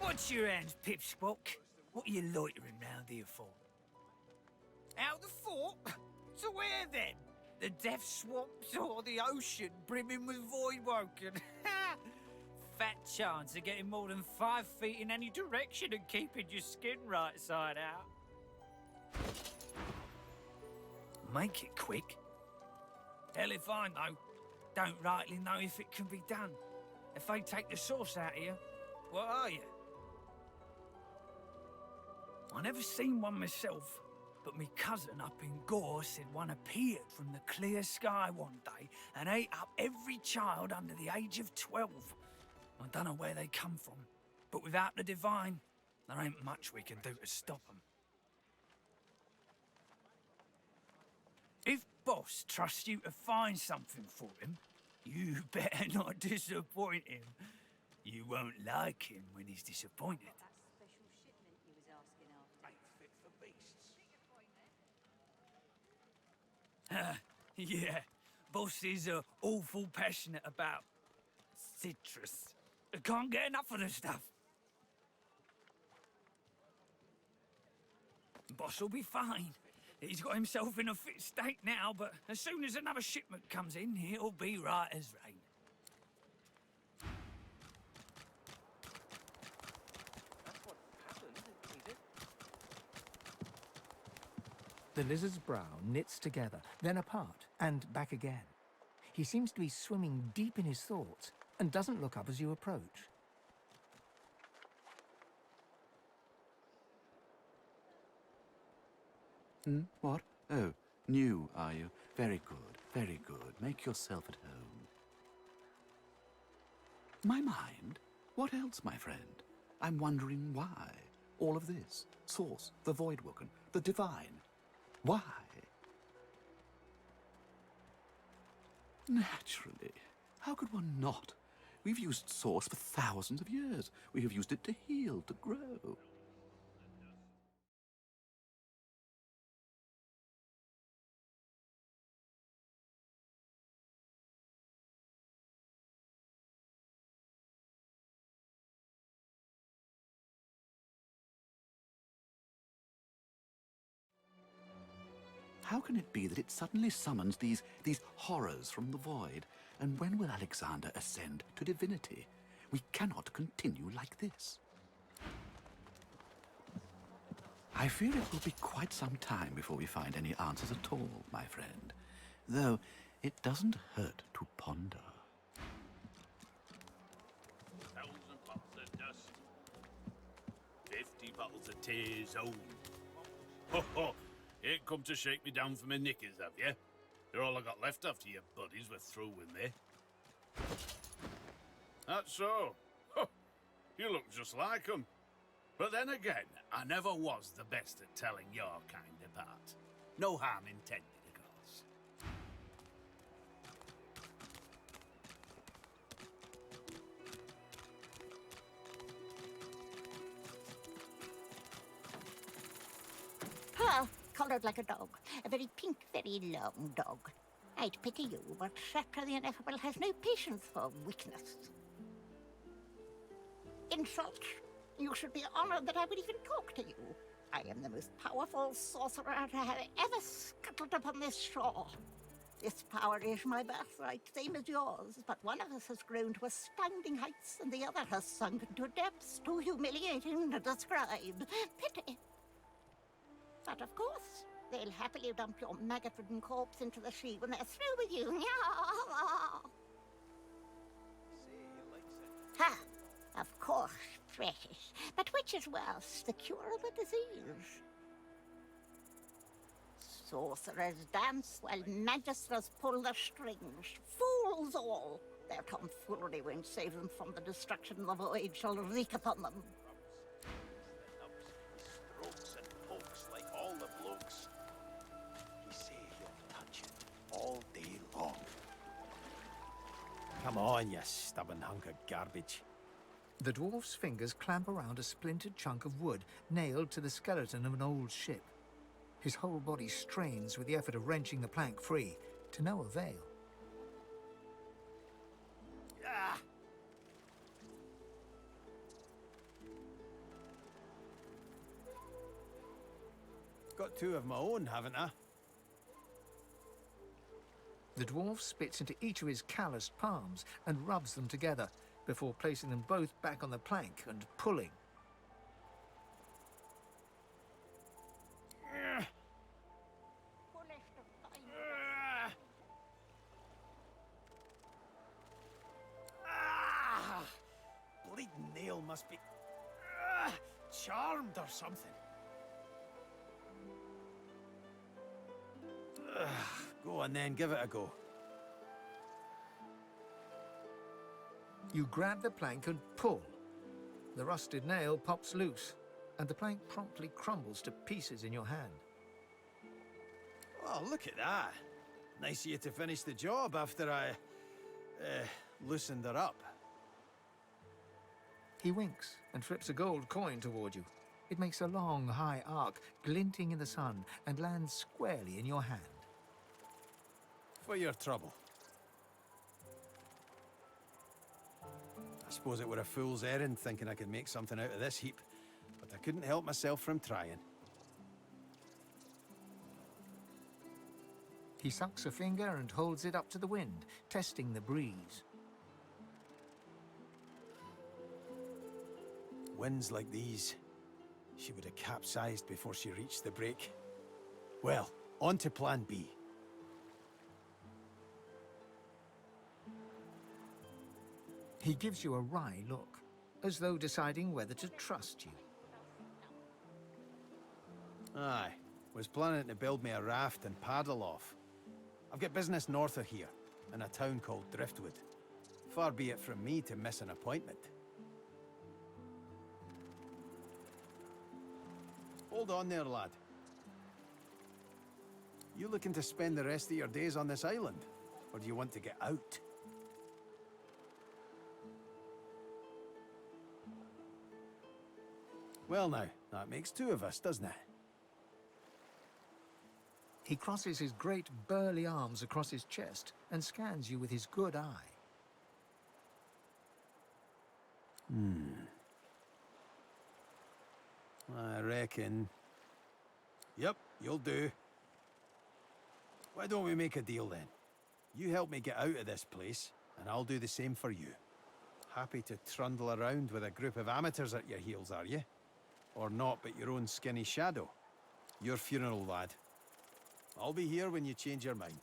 What's your hands, Pipsqueak? What are you loitering round here for? Out the fort? To where then? The death swamps or the ocean brimming with Voidwoken? Fat chance of getting more than 5 feet in any direction and keeping your skin right side out. Make it quick. Hell if I know. Don't rightly know if it can be done. If they take the sauce out of you, what are you? I never seen one myself, but me cousin up in Gore said one appeared from the clear sky one day and ate up every child under the age of 12. I don't know where they come from, but without the Divine, there ain't much we can do to stop them. If Boss trusts you to find something for him, you better not disappoint him. You won't like him when he's disappointed. Yeah, Boss is awful passionate about citrus. I can't get enough of the stuff. Boss will be fine. He's got himself in a fit state now, but as soon as another shipment comes in, he'll be right as rain. The lizard's brow knits together, then apart, and back again. He seems to be swimming deep in his thoughts and doesn't look up as you approach. What? Oh, new, are you? Very good, very good. Make yourself at home. My mind? What else, my friend? I'm wondering why. All of this. Source, the Voidwoken, the Divine. Why? Naturally. How could one not? We've used Source for thousands of years. We have used it to heal, to grow. How can it be that it suddenly summons these horrors from the void? And when will Alexander ascend to divinity? We cannot continue like this. I fear it will be quite some time before we find any answers at all, my friend. Though it doesn't hurt to ponder. the T-Zone. Ho ho! Ain't come to shake me down for my knickers, have you? They're all I got left after your buddies were through in there. That's so. Huh. You look just like 'em. But then again, I never was the best at telling your kind apart. No harm intended, of course. Ah, coloured like a dog. A very pink, very long dog. I'd pity you, but Shakra the Ineffable has no patience for weakness. Insult! You should be honored that I would even talk to you. I am the most powerful sorcerer to have ever scuttled upon this shore. This power is my birthright, same as yours, but one of us has grown to astounding heights and the other has sunk into depths too humiliating to describe. Pity. But of course, they'll happily dump your maggot-ridden corpse into the sea when they're through with you. Ha! Of course, precious. But which is worse, the cure or the disease? Sorcerers dance while magisters pull the strings. Fools all! Their tomfoolery won't save them from the destruction the void shall wreak upon them. Strokes and pokes like all the blokes. He say he'll touch it all day long. Come on, you stubborn hunk of garbage. The dwarf's fingers clamp around a splintered chunk of wood nailed to the skeleton of an old ship. His whole body strains with the effort of wrenching the plank free, to no avail. Ah! Got two of my own, haven't I? The dwarf spits into each of his calloused palms and rubs them together, before placing them both back on the plank and pulling. Bleeding nail must be charmed or something. Go on then, give it a go. You grab the plank and pull. The rusted nail pops loose, and the plank promptly crumbles to pieces in your hand. Oh, look at that. Nice of you to finish the job after I loosened her up. He winks and flips a gold coin toward you. It makes a long, high arc, glinting in the sun, and lands squarely in your hand. For your trouble. I suppose it were a fool's errand thinking I could make something out of this heap, but I couldn't help myself from trying. He sucks a finger and holds it up to the wind, testing the breeze. Winds like these, she would have capsized before she reached the break. Well, on to plan B. He gives you a wry look, as though deciding whether to trust you. Aye, was planning to build me a raft and paddle off. I've got business north of here, in a town called Driftwood. Far be it from me to miss an appointment. Hold on there, lad. You looking to spend the rest of your days on this island? Or do you want to get out? Well now, that makes two of us, doesn't it? He crosses his great burly arms across his chest and scans you with his good eye. I reckon... Yep, you'll do. Why don't we make a deal then? You help me get out of this place, and I'll do the same for you. Happy to trundle around with a group of amateurs at your heels, are you? Or not but your own skinny shadow? Your funeral, lad. I'll be here when you change your mind.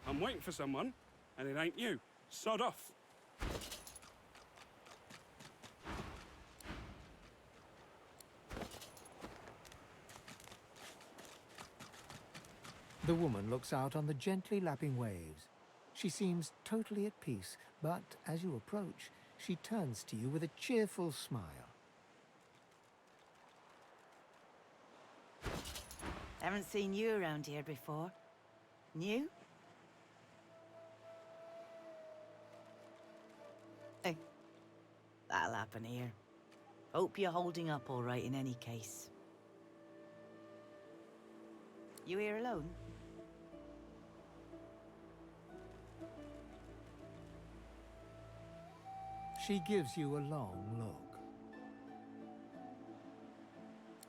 I'm waiting for someone. and it ain't you. Sod off. The woman looks out on the gently lapping waves. She seems totally at peace, but as you approach, she turns to you with a cheerful smile. Haven't seen you around here before. New? Hey, that'll happen here. Hope you're holding up all right in any case. You here alone? She gives you a long look.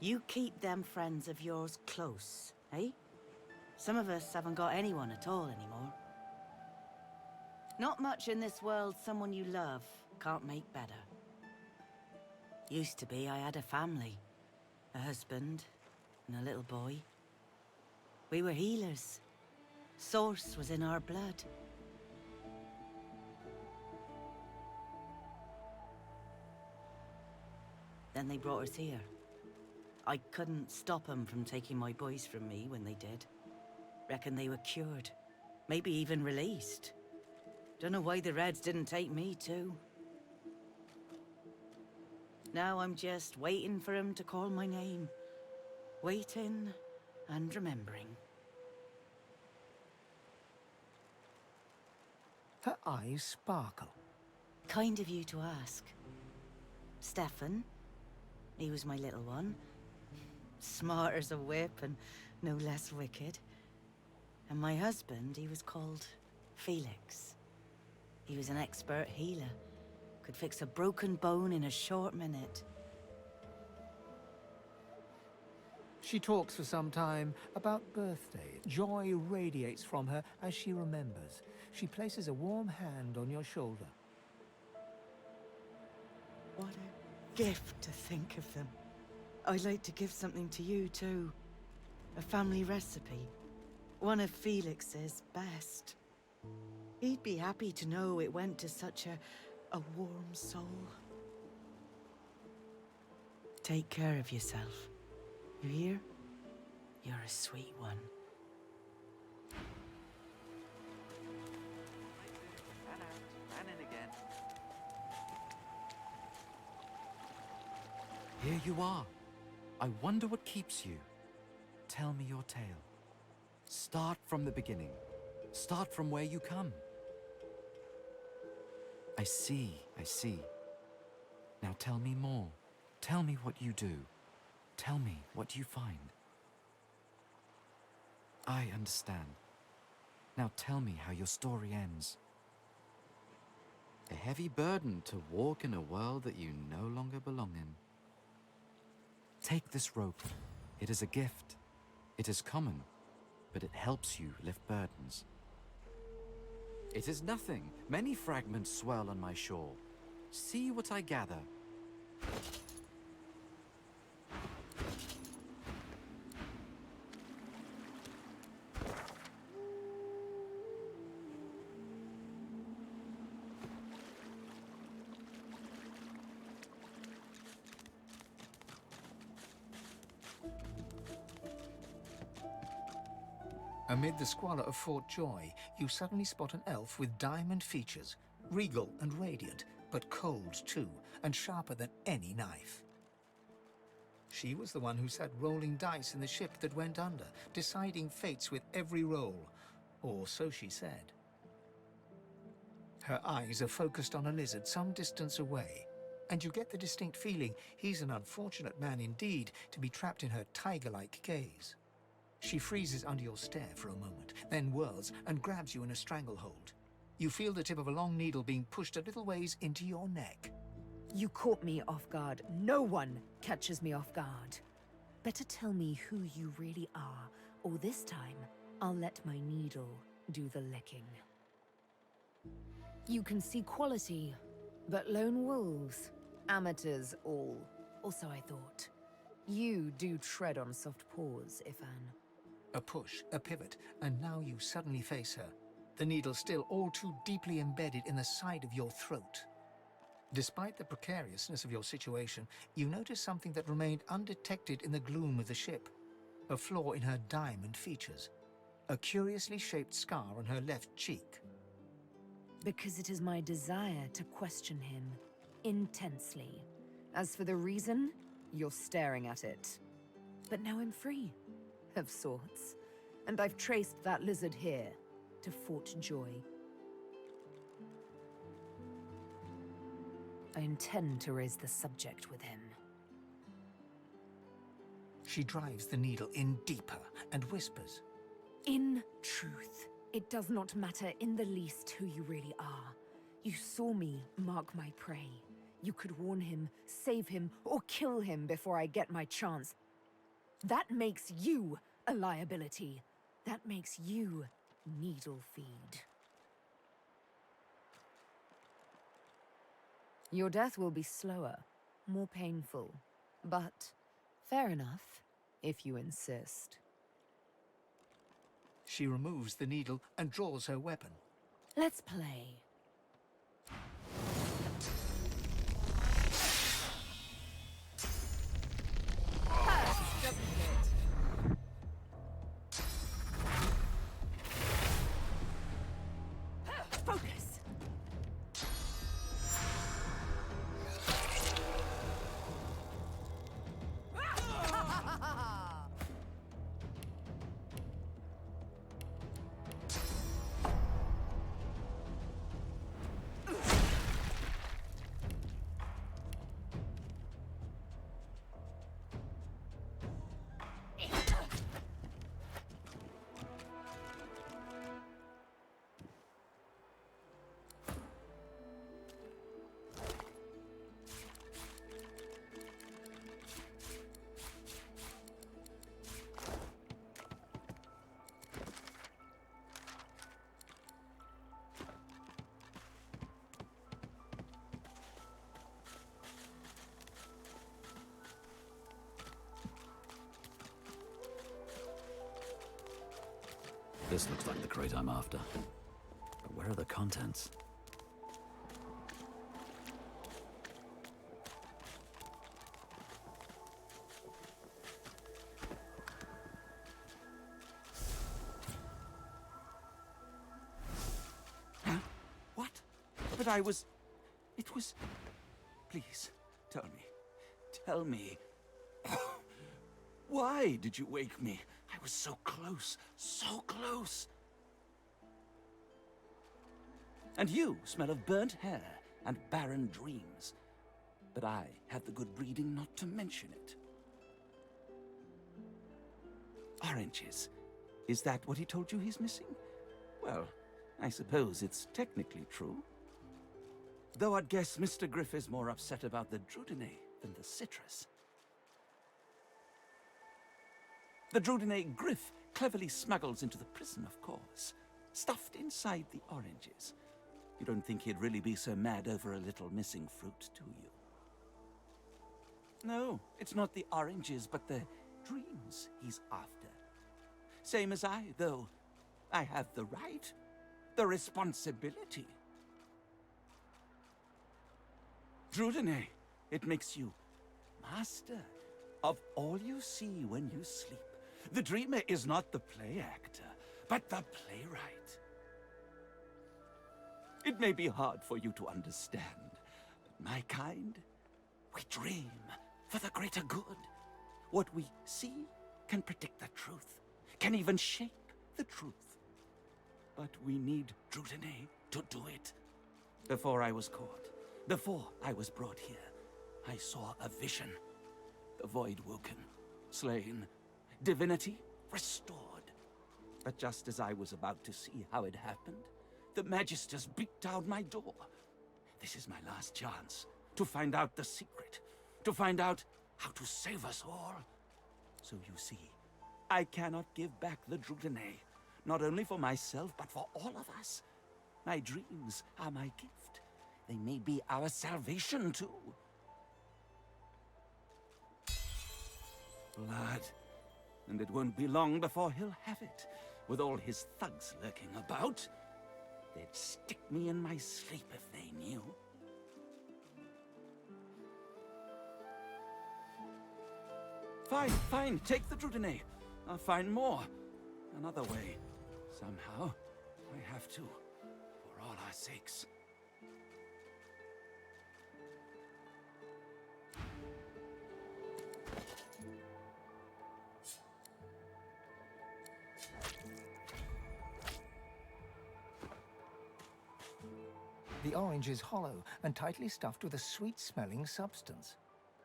You keep them friends of yours close, eh? Some of us haven't got anyone at all anymore. Not much in this world someone you love can't make better. Used to be I had a family, a husband, and a little boy. We were healers. Source was in our blood. Then they brought us here. I couldn't stop them from taking my boys from me when they did. Reckon they were cured. Maybe even released. Don't know why the Reds didn't take me too. Now I'm just waiting for him to call my name. Waiting and remembering. Her eyes sparkle. Kind of you to ask. Stefan, he was my little one. Smart as a whip and no less wicked. And my husband, he was called Felix. He was an expert healer. Could fix a broken bone in a short minute. She talks for some time about birthday. Joy radiates from her as she remembers. She places a warm hand on your shoulder. What a gift to think of them. I'd like to give something to you too. A family recipe. One of Felix's best. He'd be happy to know it went to such a warm soul. Take care of yourself. You hear? You're a sweet one. Ran in again. Here you are. I wonder what keeps you. Tell me your tale. Start from the beginning. Start from where you come. I see, I see. Now tell me more. Tell me what you do. Tell me what you find. I understand. Now tell me how your story ends. A heavy burden to walk in a world that you no longer belong in. Take this rope. It is a gift. It is common, but it helps you lift burdens. It is nothing. Many fragments swirl on my shore. See what I gather. Amid the squalor of Fort Joy, you suddenly spot an elf with diamond features, regal and radiant, but cold too, and sharper than any knife. She was the one who sat rolling dice in the ship that went under, deciding fates with every roll, or so she said. Her eyes are focused on a lizard some distance away, and you get the distinct feeling he's an unfortunate man indeed to be trapped in her tiger-like gaze. She freezes under your stare for a moment, then whirls and grabs you in a stranglehold. You feel the tip of a long needle being pushed a little ways into your neck. You caught me off guard. No one catches me off guard. Better tell me who you really are, or this time, I'll let my needle do the licking. You can see quality, but lone wolves, amateurs all. Also, I thought, you do tread on soft paws, Ifan. A push, a pivot, and now you suddenly face her. the needle still all too deeply embedded in the side of your throat. Despite the precariousness of your situation, you notice something that remained undetected in the gloom of the ship. A flaw in her diamond features. A curiously shaped scar on her left cheek. Because it is my desire to question him intensely. As for the reason, you're staring at it. But now I'm free, of sorts. And I've traced that lizard here to Fort Joy. I intend to raise the subject with him. She drives the needle in deeper and whispers. In truth, it does not matter in the least who you really are. You saw me mark my prey. You could warn him, save him, or kill him before I get my chance. That makes you a liability. That makes you needle feed. Your death will be slower, more painful, but fair enough, if you insist. She removes the needle and draws her weapon. Let's play. Focus! This looks like the crate I'm after. But where are the contents? Huh? What? But I was... It was... Please, tell me. Tell me. Why did you wake me? I was so close, so close. And you smell of burnt hair and barren dreams. But I had the good breeding not to mention it. Oranges. Is that what he told you he's missing? Well, I suppose it's technically true. Though I'd guess Mr. Griff is more upset about the Drudene than the citrus. The Drudene Griff cleverly smuggles into the prison, of course, stuffed inside the oranges. You don't think he'd really be so mad over a little missing fruit, do you? No, it's not the oranges, but the dreams he's after. Same as I, though. I have the right, the responsibility. Drudene, it makes you master of all you see when you sleep. The dreamer is not the play actor, but the playwright. It may be hard for you to understand, but my kind, we dream for the greater good. What we see can predict the truth, can even shape the truth. But we need Drudene to do it. Before I was caught, before I was brought here, I saw a vision. The void woken, slain, divinity restored. But just as I was about to see how it happened, the Magisters beat down my door. This is my last chance to find out the secret, to find out how to save us all. So you see, I cannot give back the Drudene, not only for myself, but for all of us. My dreams are my gift. They may be our salvation, too. Blood. And it won't be long before he'll have it, with all his thugs lurking about. They'd stick me in my sleep if they knew. Fine, fine, take the Drudenay. I'll find more. Another way. Somehow, I have to. For all our sakes. The orange is hollow and tightly stuffed with a sweet-smelling substance.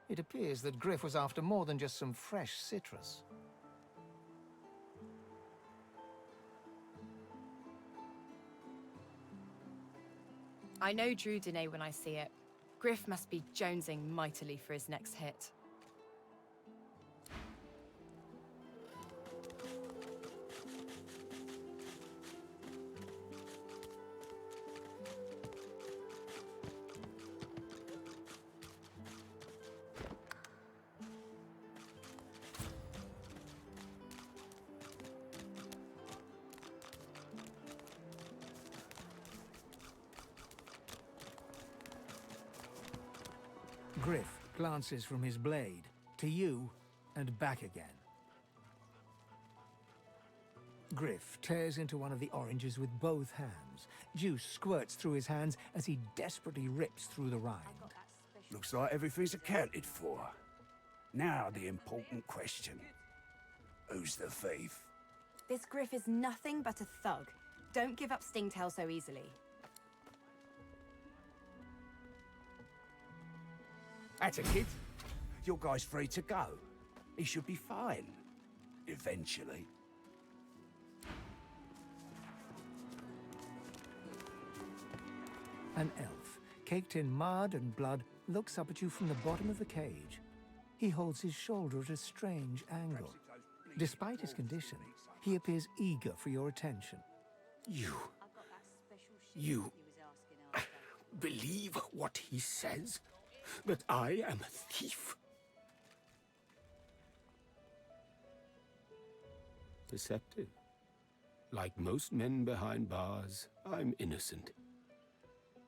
It appears that Griff was after more than just some fresh citrus. I know Drudenay when I see it. Griff must be jonesing mightily for his next hit. Griff glances from his blade to you and back again. Griff tears into one of the oranges with both hands. Juice squirts through his hands as he desperately rips through the rind. Looks like everything's accounted for. Now the important question. Who's the thief? This Griff is nothing but a thug. Don't give up Stingtail so easily. That's a kid. Your guy's free to go. He should be fine. Eventually. An elf, caked in mud and blood, looks up at you from the bottom of the cage. He holds his shoulder at a strange angle. Despite his condition, he appears eager for your attention. You believe what he says? That I am a thief? Deceptive. Like most men behind bars, I'm innocent.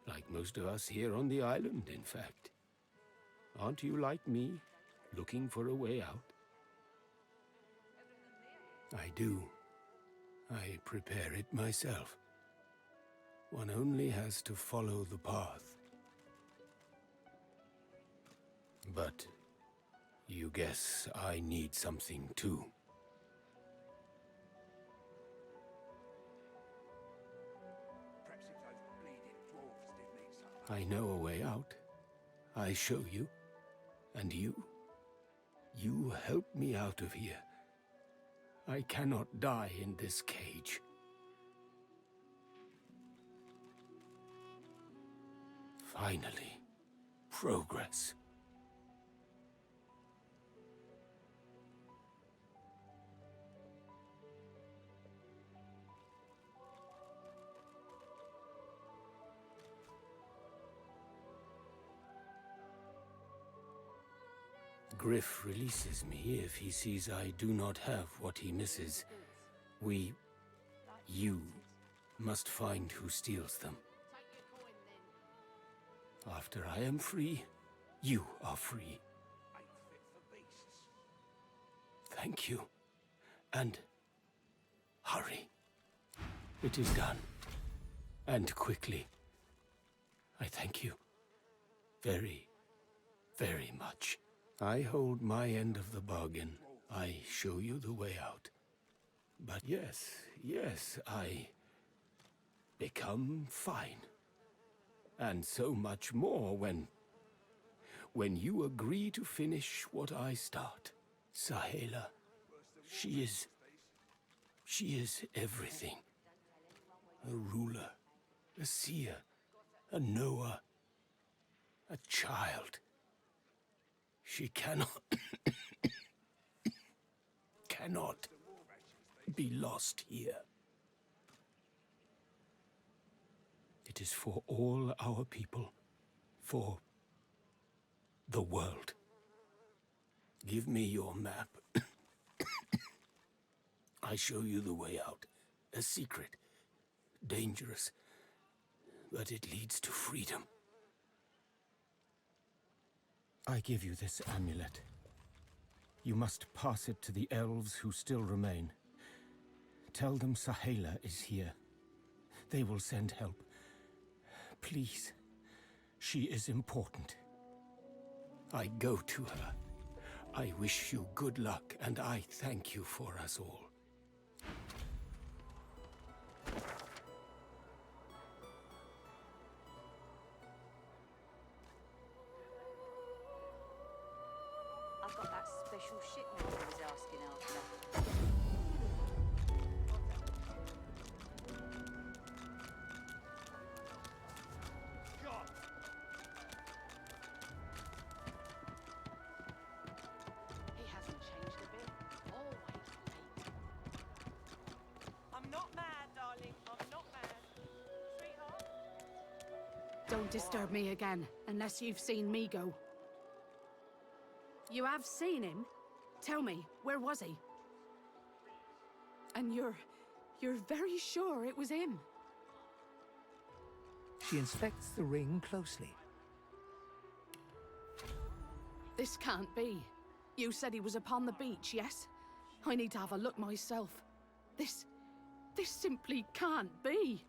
Like most of us here on the island, in fact. Aren't you like me, looking for a way out? I do. I prepare it myself. One only has to follow the path. But you guess I need something too. I know a way out. I show you. And you help me out of here. I cannot die in this cage. Finally, progress. Griff releases me if he sees I do not have what he misses. You, must find who steals them. After I am free, you are free. Thank you. And hurry. It is done. And quickly. I thank you. Very, very much. I hold my end of the bargain. I show you the way out. But yes, I become fine. And so much more when you agree to finish what I start. Sahela, she is everything. A ruler, a seer, a knower, a child. She cannot be lost here. It is for all our people, for the world. Give me your map. I show you the way out. A secret, dangerous, that it leads to freedom. I give you this amulet. You must pass it to the elves who still remain. Tell them Sahela is here. They will send help. Please. She is important. I go to her. I wish you good luck, and I thank you for us all. I've got that special shipment I was asking after. He hasn't changed a bit. Always late. I'm not mad, darling. I'm not mad. Sweetheart? Don't disturb me again, unless you've seen Migo. You have seen him? Tell me, where was he? And you're very sure it was him? She inspects the ring closely. This can't be. You said he was upon the beach, yes? I need to have a look myself. This simply can't be.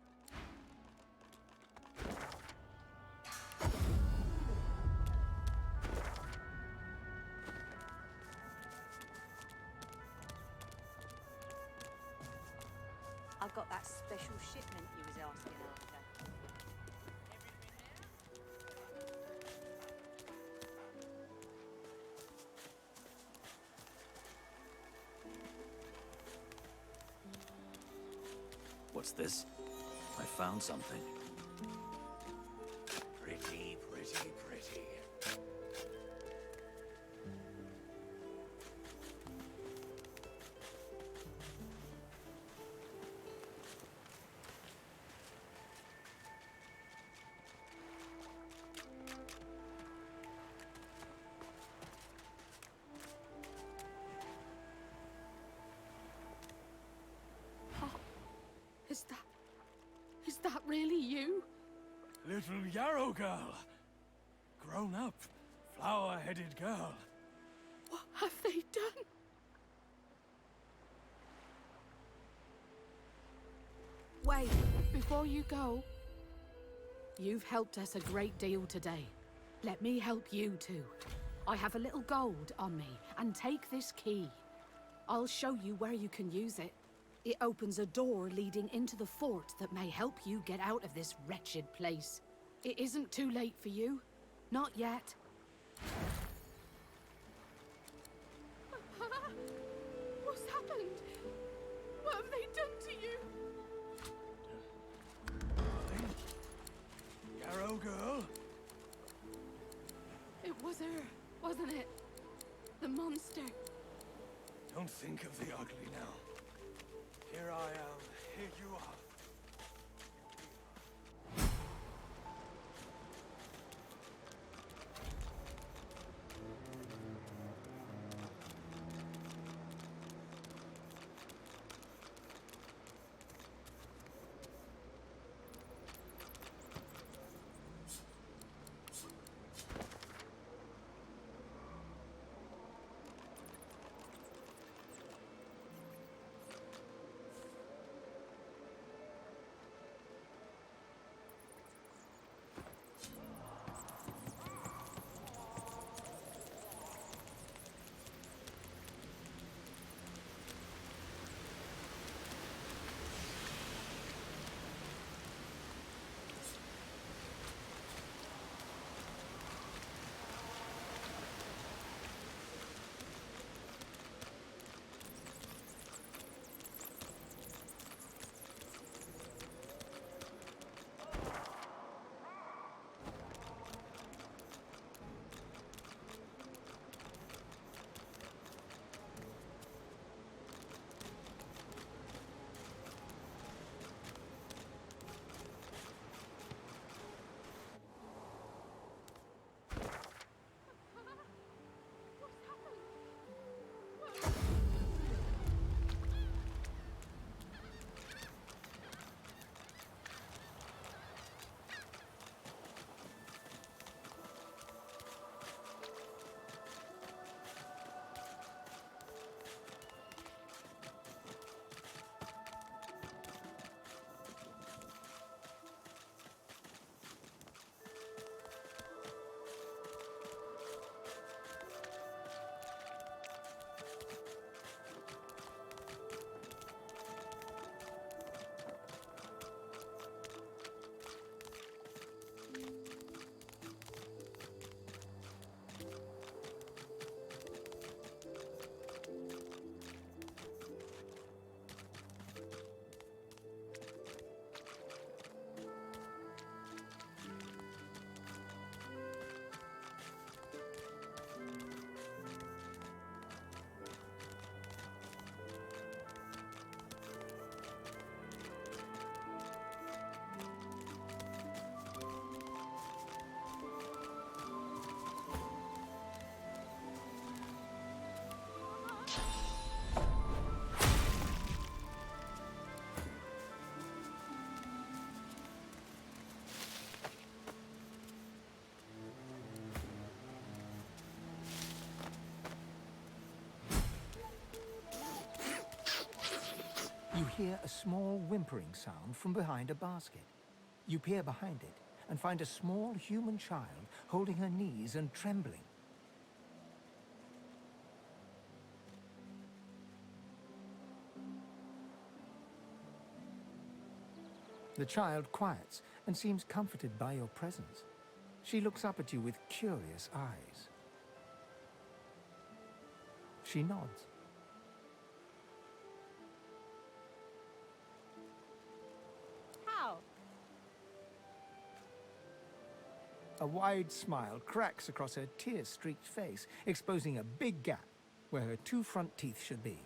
I've got that special shipment you was asking after. What's this? I found something. Pretty, pretty, pretty. Is that really you? Little Yarrow girl. Grown up, flower-headed girl. What have they done? Wait, before you go. You've helped us a great deal today. Let me help you too. I have a little gold on me, and take this key. I'll show you where you can use it. It opens a door leading into the fort that may help you get out of this wretched place. It isn't too late for you. Not yet. What's happened? What have they done to you? Yarrow girl? It was her, wasn't it? The monster. Don't think of the ugly now. Here I am, here you are. hear a small whimpering sound from behind a basket. You peer behind it and find a small human child holding her knees and trembling. The child quiets and seems comforted by your presence. She looks up at you with curious eyes. She nods. How? A wide smile cracks across her tear-streaked face, exposing a big gap where her two front teeth should be.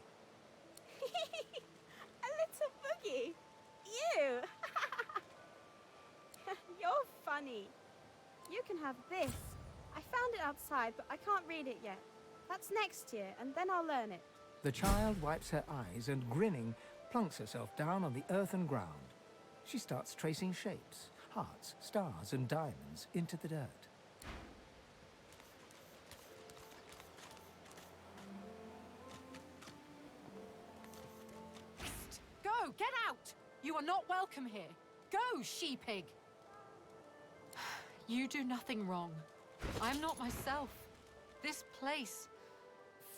A little boogie. You. You're funny. You can have this. I found it outside, but I can't read it yet. That's next year, and then I'll learn it. The child wipes her eyes and, grinning, plunks herself down on the earthen ground. She starts tracing shapes, hearts, stars, and diamonds into the dirt. Go! Get out! You are not welcome here. Go, she-pig! You do nothing wrong. I am not myself. This place...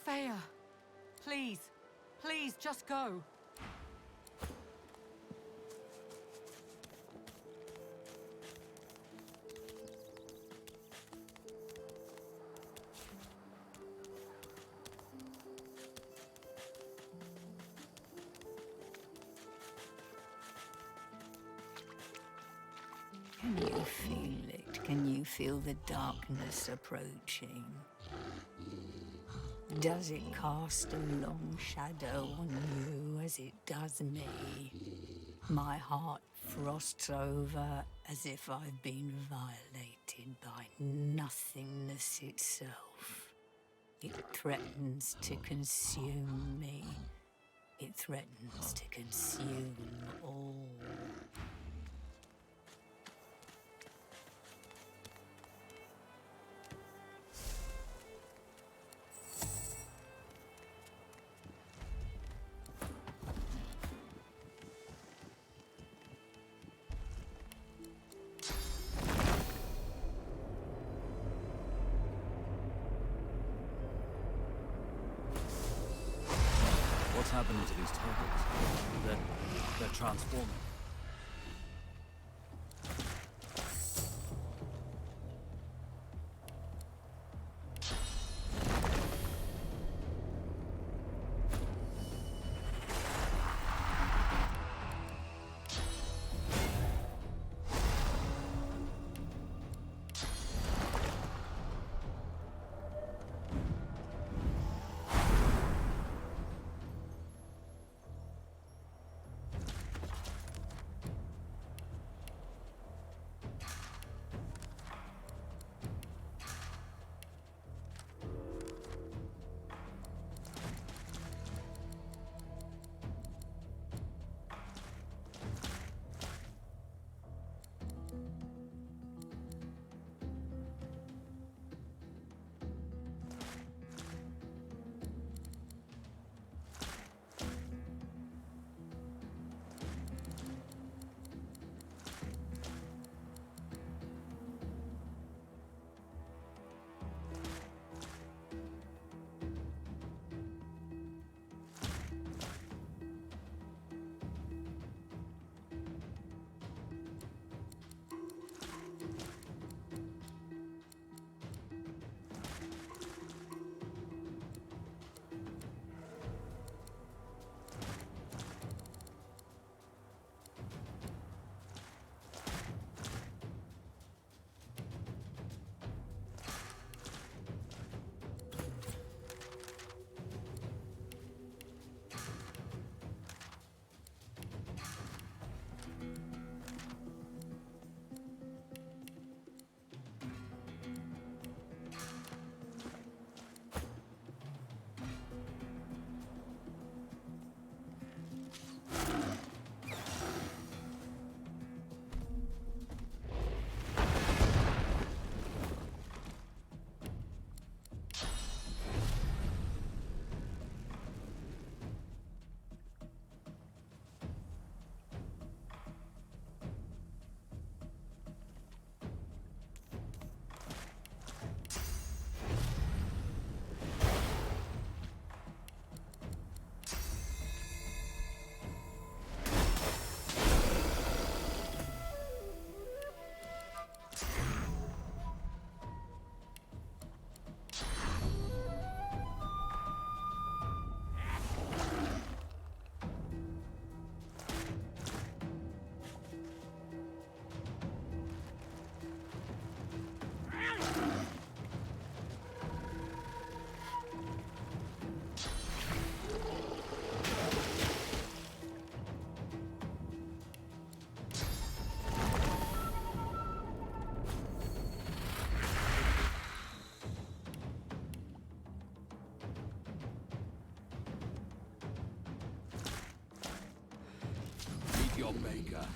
Freya, please, please, just go. Can you feel it? Can you feel the darkness approaching? Does it cast a long shadow on you as it does me? My heart frosts over as if I've been violated by nothingness itself. It threatens to consume me. It threatens to consume all. What's happening to these targets? They're transforming. eager.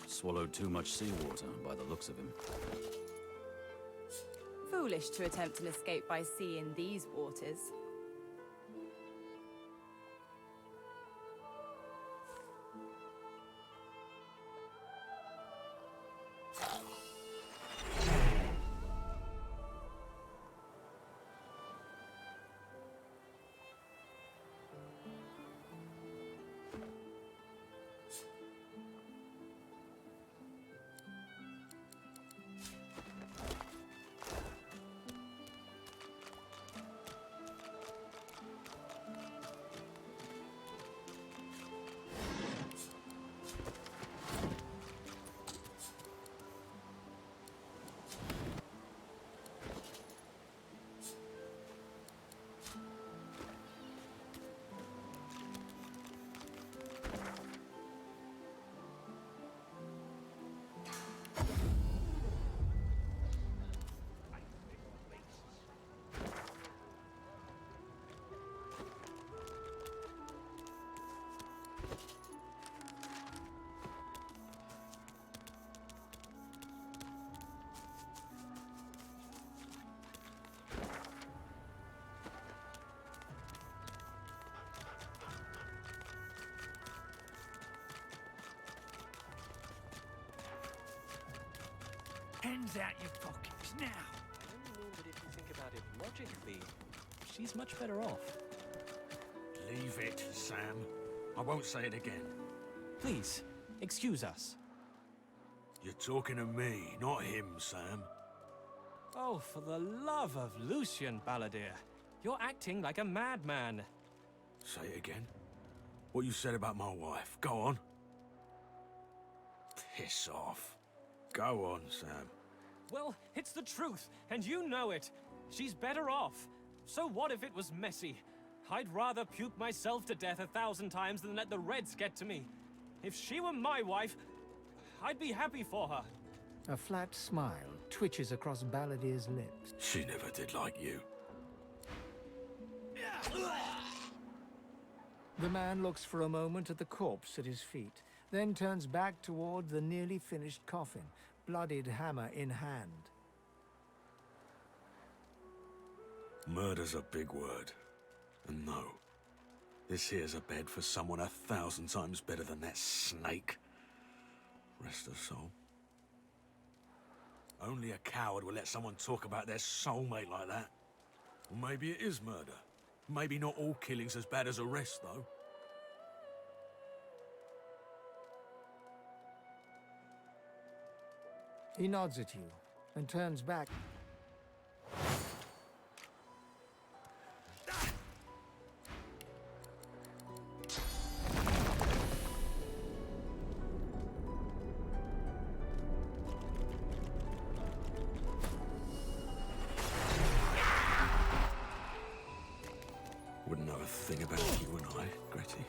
Swallowed too much seawater by the looks of him. Foolish to attempt an escape by sea in these waters. Hands out your pockets now. I mean that if you think about it logically, she's much better off. Leave it, Sam. I won't say it again. Please, excuse us. You're talking to me, not him, Sam. Oh, for the love of Lucian, Balladeer. You're acting like a madman. Say it again. What you said about my wife. Go on. Piss off. Go on, Sam. Well, it's the truth, and you know it. She's better off. So what if it was messy? I'd rather puke myself to death 1,000 times than let the Reds get to me. If she were my wife, I'd be happy for her. A flat smile twitches across Balladeer's lips. She never did like you. The man looks for a moment at the corpse at his feet, then turns back toward the nearly finished coffin, bloodied hammer in hand. Murder's a big word. And no, this here's a bed for someone 1,000 times better than that snake. Rest her soul. Only a coward will let someone talk about their soulmate like that. Or maybe it is murder. Maybe not all killing's as bad as arrest, though. He nods at you and turns back. Wouldn't know a thing about you and I, Gretty.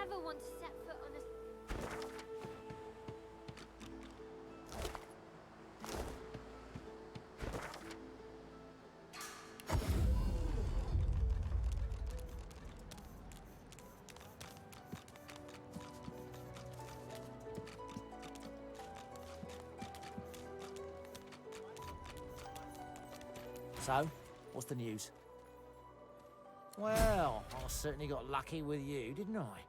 never want to set foot on a... So, what's the news? Well, I certainly got lucky with you, didn't I?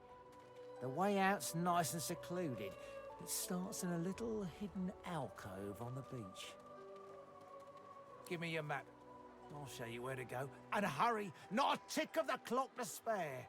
The way out's nice and secluded. It starts in a little hidden alcove on the beach. Give me your map. I'll show you where to go. And hurry! Not a tick of the clock to spare!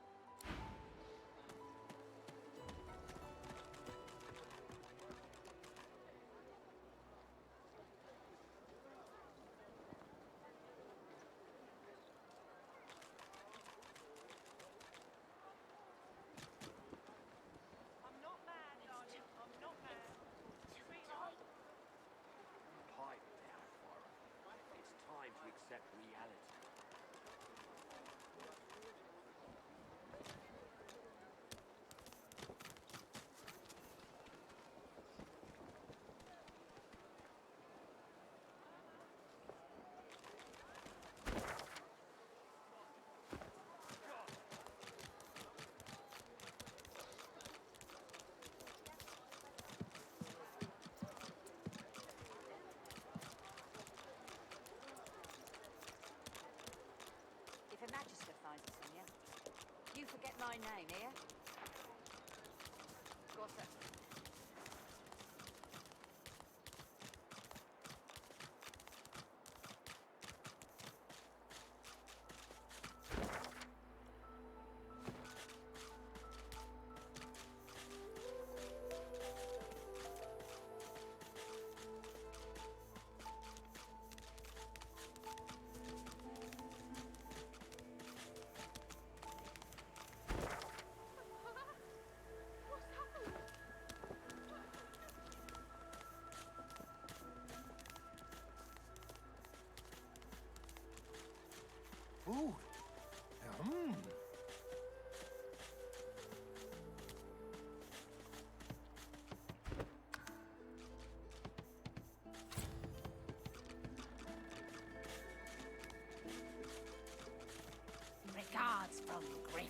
my name, here? What's that? Ooh. Regards from Griff.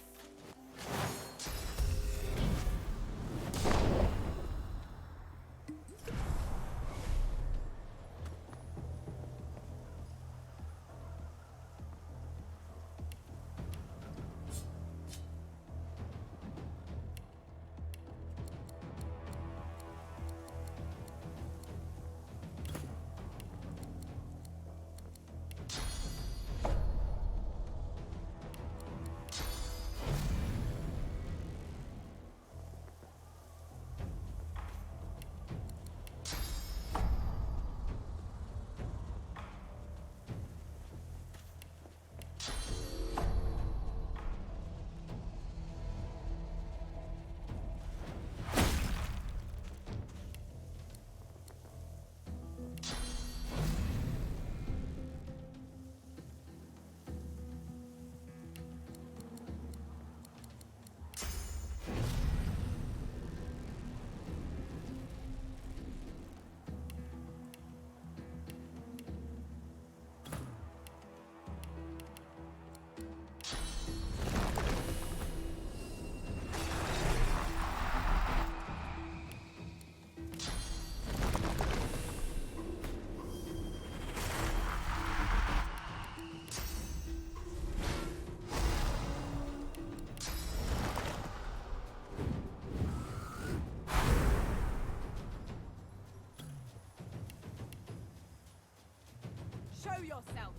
Show yourself!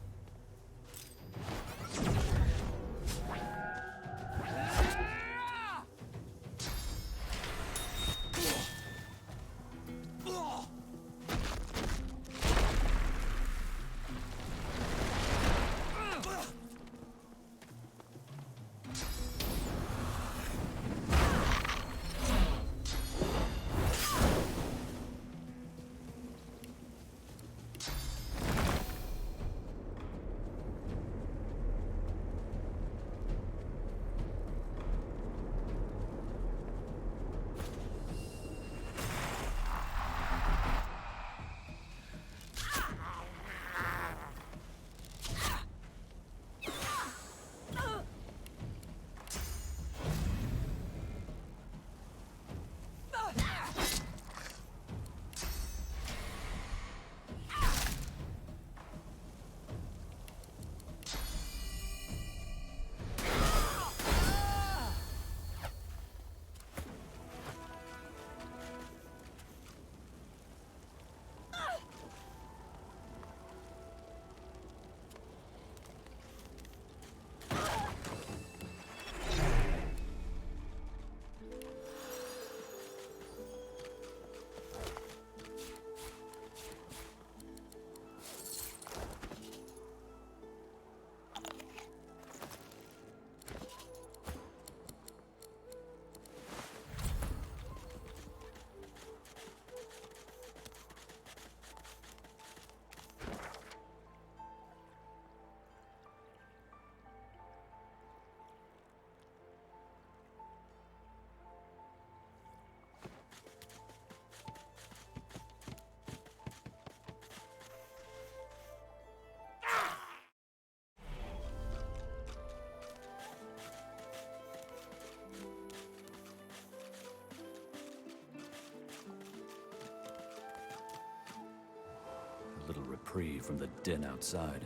Little reprieve from the din outside.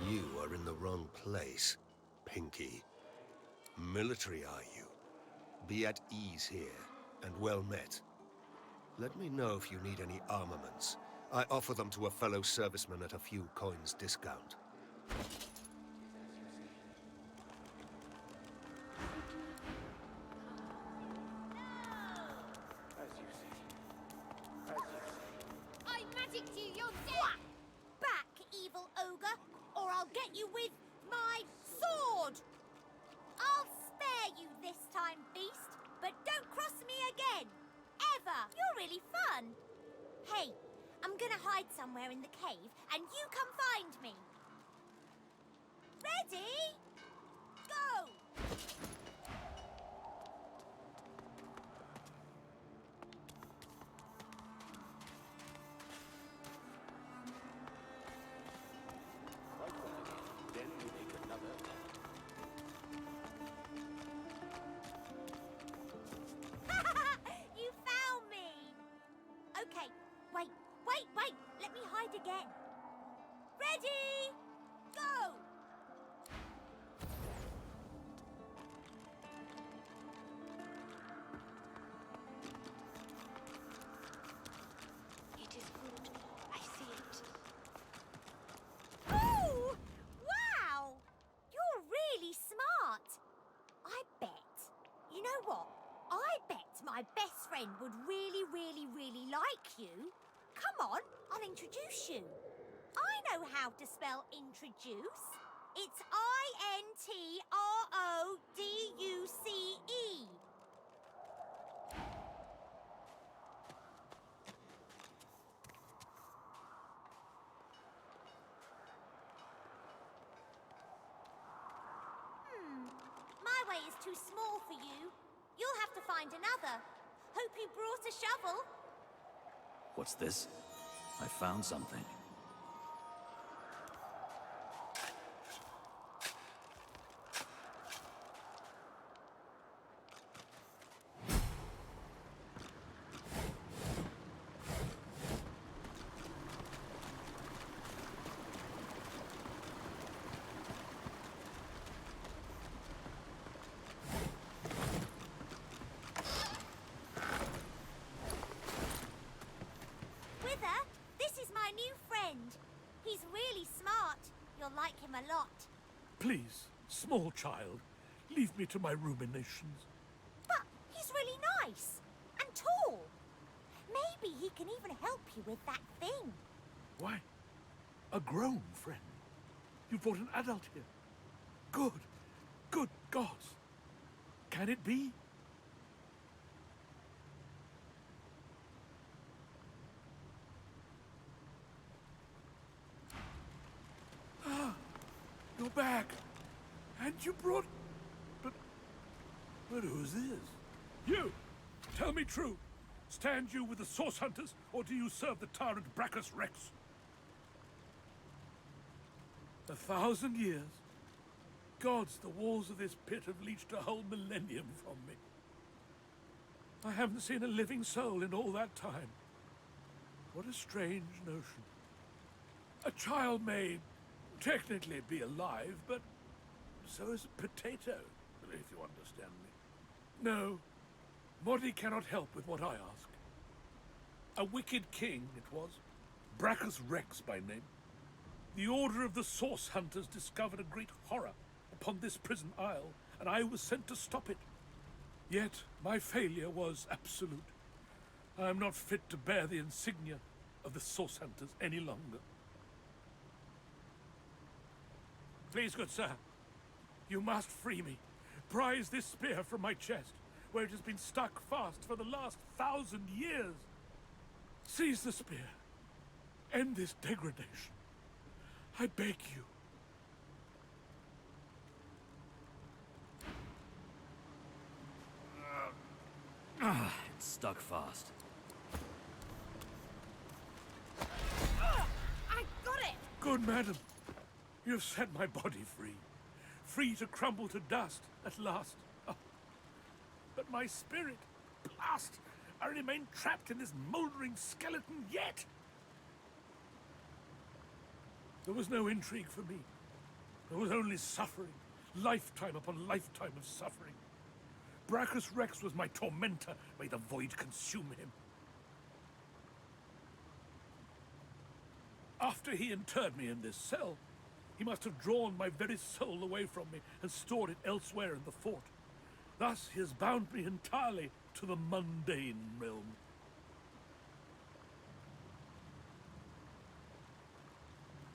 You are in the wrong place. Pinky. Military, are you? Be at ease here, and well met. Let me know if you need any armaments. I offer them to a fellow serviceman at a few coins discount. I magicked you, you're dead! Back, evil ogre, or I'll get you with my sword! I'll spare you this time, beast, but don't cross me again! Ever! You're really fun! Hey, I'm gonna hide somewhere in the cave, and you come find me! Ready? Go! You found me! Okay, wait. Let me hide again. Ready? Go! It is good. I see it. Ooh! Wow! You're really smart. I bet. You know what? I bet my best friend would really, really, really like you. Come on, I'll introduce you. I know how to spell introduce. It's I-N-T-R-O-D-U-C-E. My way is too small for you. You'll have to find another. Hope you brought a shovel. What's this? I found something. Wither, this is my new friend. He's really smart. You'll like him a lot. Please, small child, leave me to my ruminations. But he's really nice and tall. Maybe he can even help you with that thing. Why? A grown friend? You brought an adult here. Good gods. Can it be? Ah, you're back. And you brought... But who's this? You! Tell me true. Stand you with the Source Hunters, or do you serve the tyrant Brachus Rex? 1,000 years. Gods, the walls of this pit have leached a whole millennium from me. I haven't seen a living soul in all that time. What a strange notion. A child may technically be alive, but so is a potato, if you understand me. No, Modi cannot help with what I ask. A wicked king it was, Brachus Rex by name. The Order of the Source Hunters discovered a great horror upon this prison isle, and I was sent to stop it. Yet my failure was absolute. I am not fit to bear the insignia of the Source Hunters any longer. Please, good sir, you must free me. Prise this spear from my chest, where it has been stuck fast for the last 1,000 years. Seize the spear. End this degradation. I beg you. It's stuck fast. I got it! Good madam. You've set my body free. Free to crumble to dust at last. Oh. But my spirit, blast! I remain trapped in this mouldering skeleton yet. There was no intrigue for me. There was only suffering, Lifetime upon lifetime of suffering. Brachus Rex was my tormentor. May the void consume him. After he interred me in this cell, he must have drawn my very soul away from me and stored it elsewhere in the fort. Thus he has bound me entirely to the mundane realm.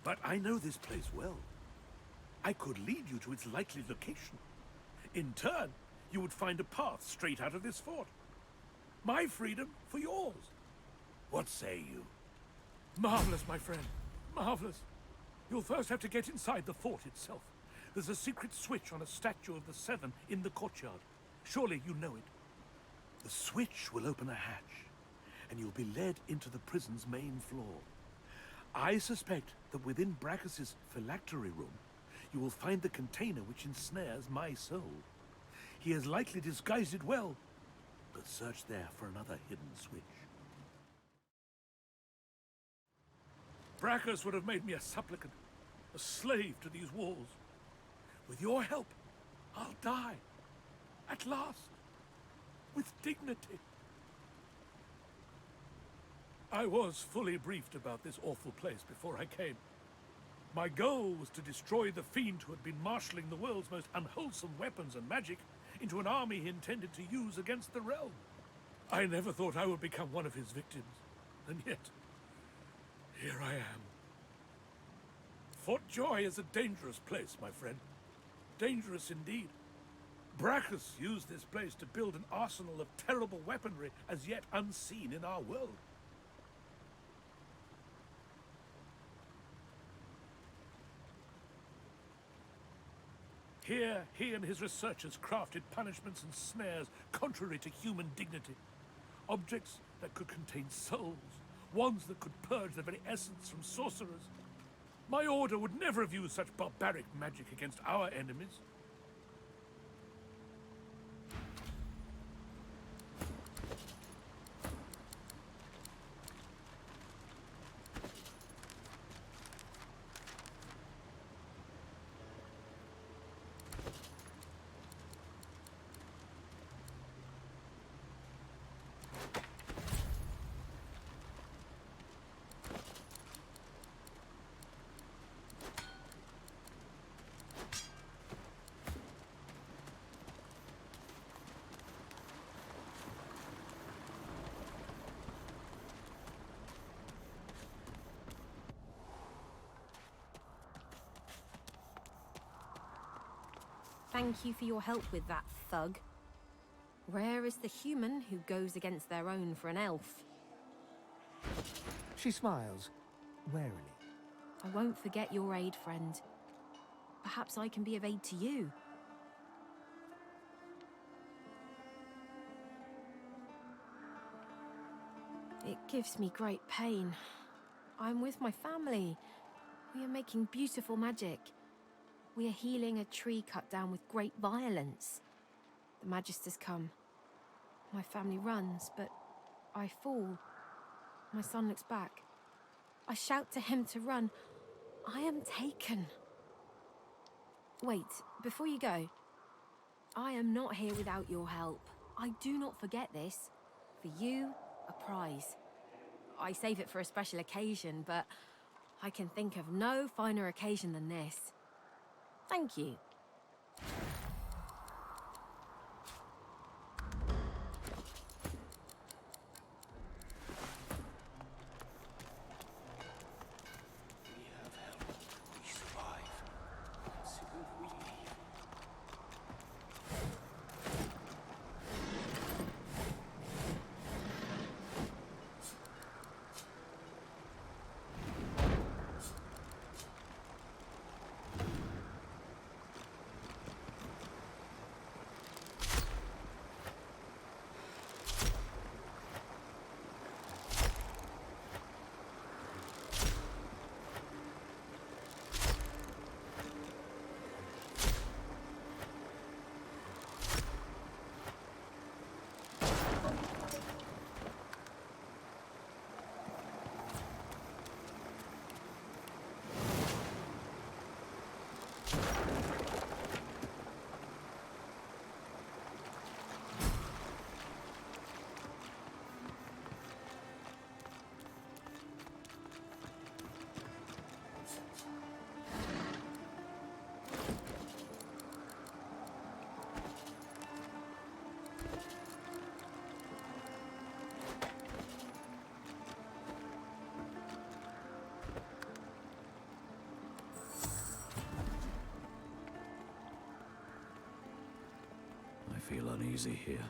But I know this place well. I could lead you to its likely location. In turn, you would find a path straight out of this fort. My freedom for yours. What say you? Marvelous, my friend. Marvelous. You'll first have to get inside the fort itself. There's a secret switch on a statue of the Seven in the courtyard. Surely you know it. The switch will open a hatch, and you'll be led into the prison's main floor. I suspect that within Brachus's phylactery room, you will find the container which ensnares my soul. He has likely disguised it well, but search there for another hidden switch. Brachus would have made me a supplicant, a slave to these walls. With your help, I'll die. At last. With dignity. I was fully briefed about this awful place before I came. My goal was to destroy the fiend who had been marshalling the world's most unwholesome weapons and magic into an army he intended to use against the realm. I never thought I would become one of his victims, and yet, here I am. Fort Joy is a dangerous place, my friend. Dangerous indeed. Brachus used this place to build an arsenal of terrible weaponry as yet unseen in our world. Here, he and his researchers crafted punishments and snares contrary to human dignity. Objects that could contain souls, wands that could purge the very essence from sorcerers. My order would never have used such barbaric magic against our enemies. Thank you for your help with that, thug. Rare is the human who goes against their own for an elf. She smiles, warily. I won't forget your aid, friend. Perhaps I can be of aid to you. It gives me great pain. I'm with my family. We are making beautiful magic. We are healing a tree cut down with great violence. The Magisters come. My family runs, but I fall. My son looks back. I shout to him to run. I am taken. Wait, before you go. I am not here without your help. I do not forget this. For you, a prize. I save it for a special occasion, but I can think of no finer occasion than this. Thank you. feel uneasy here.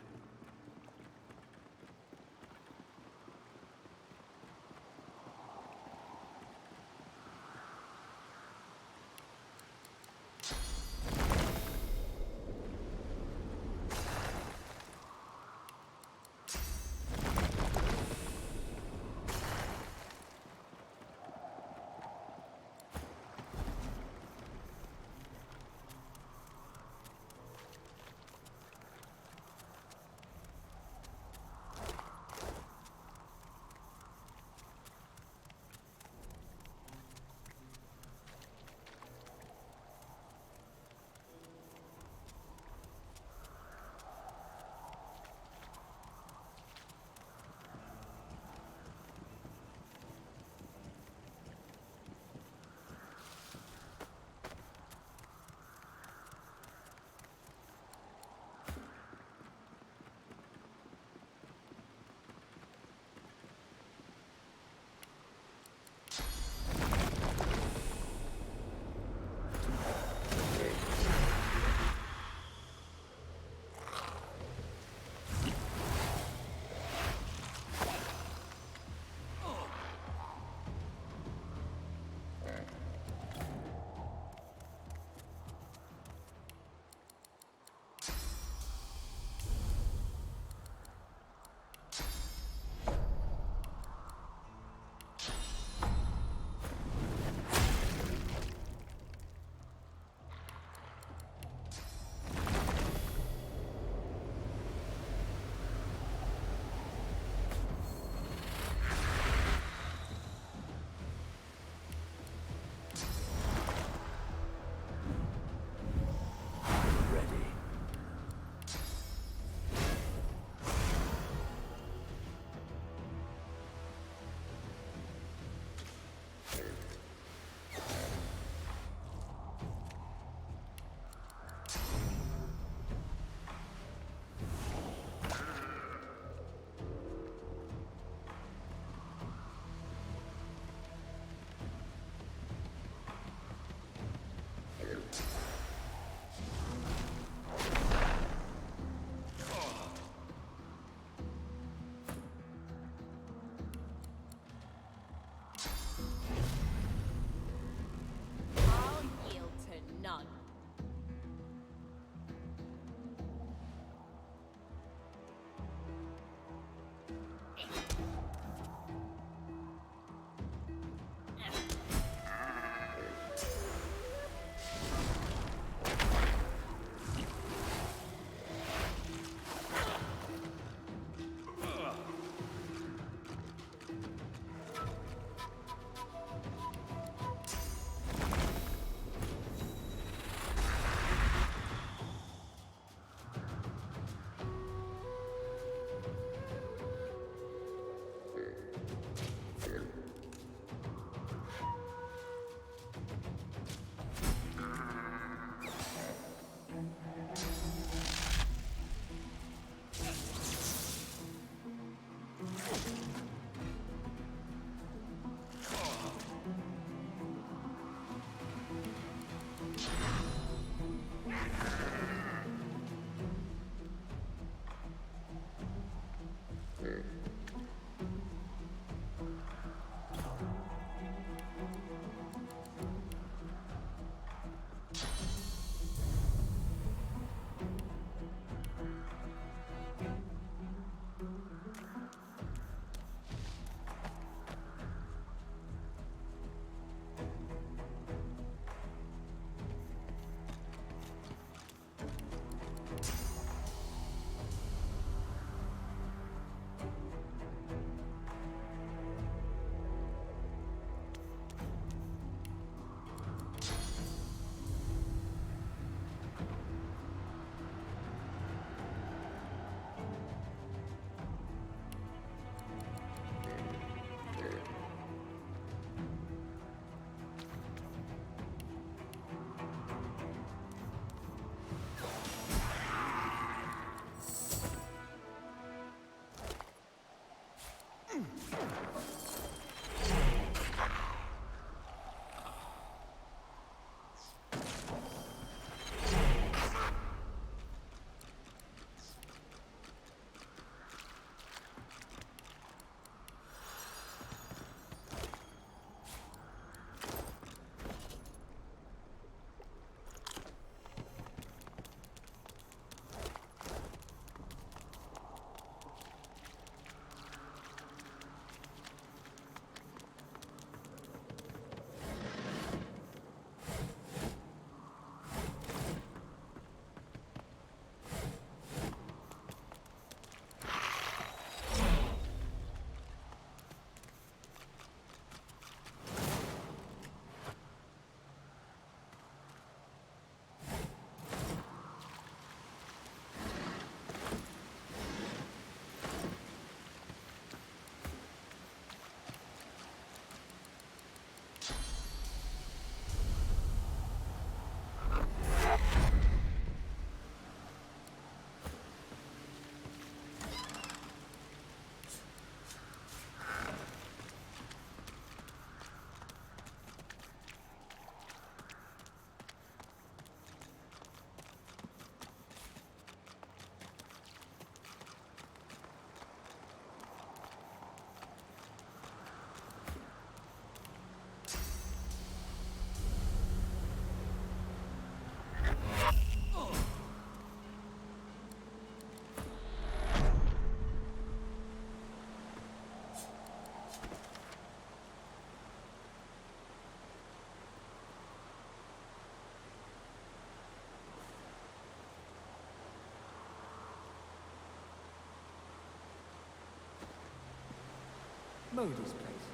Modi's place.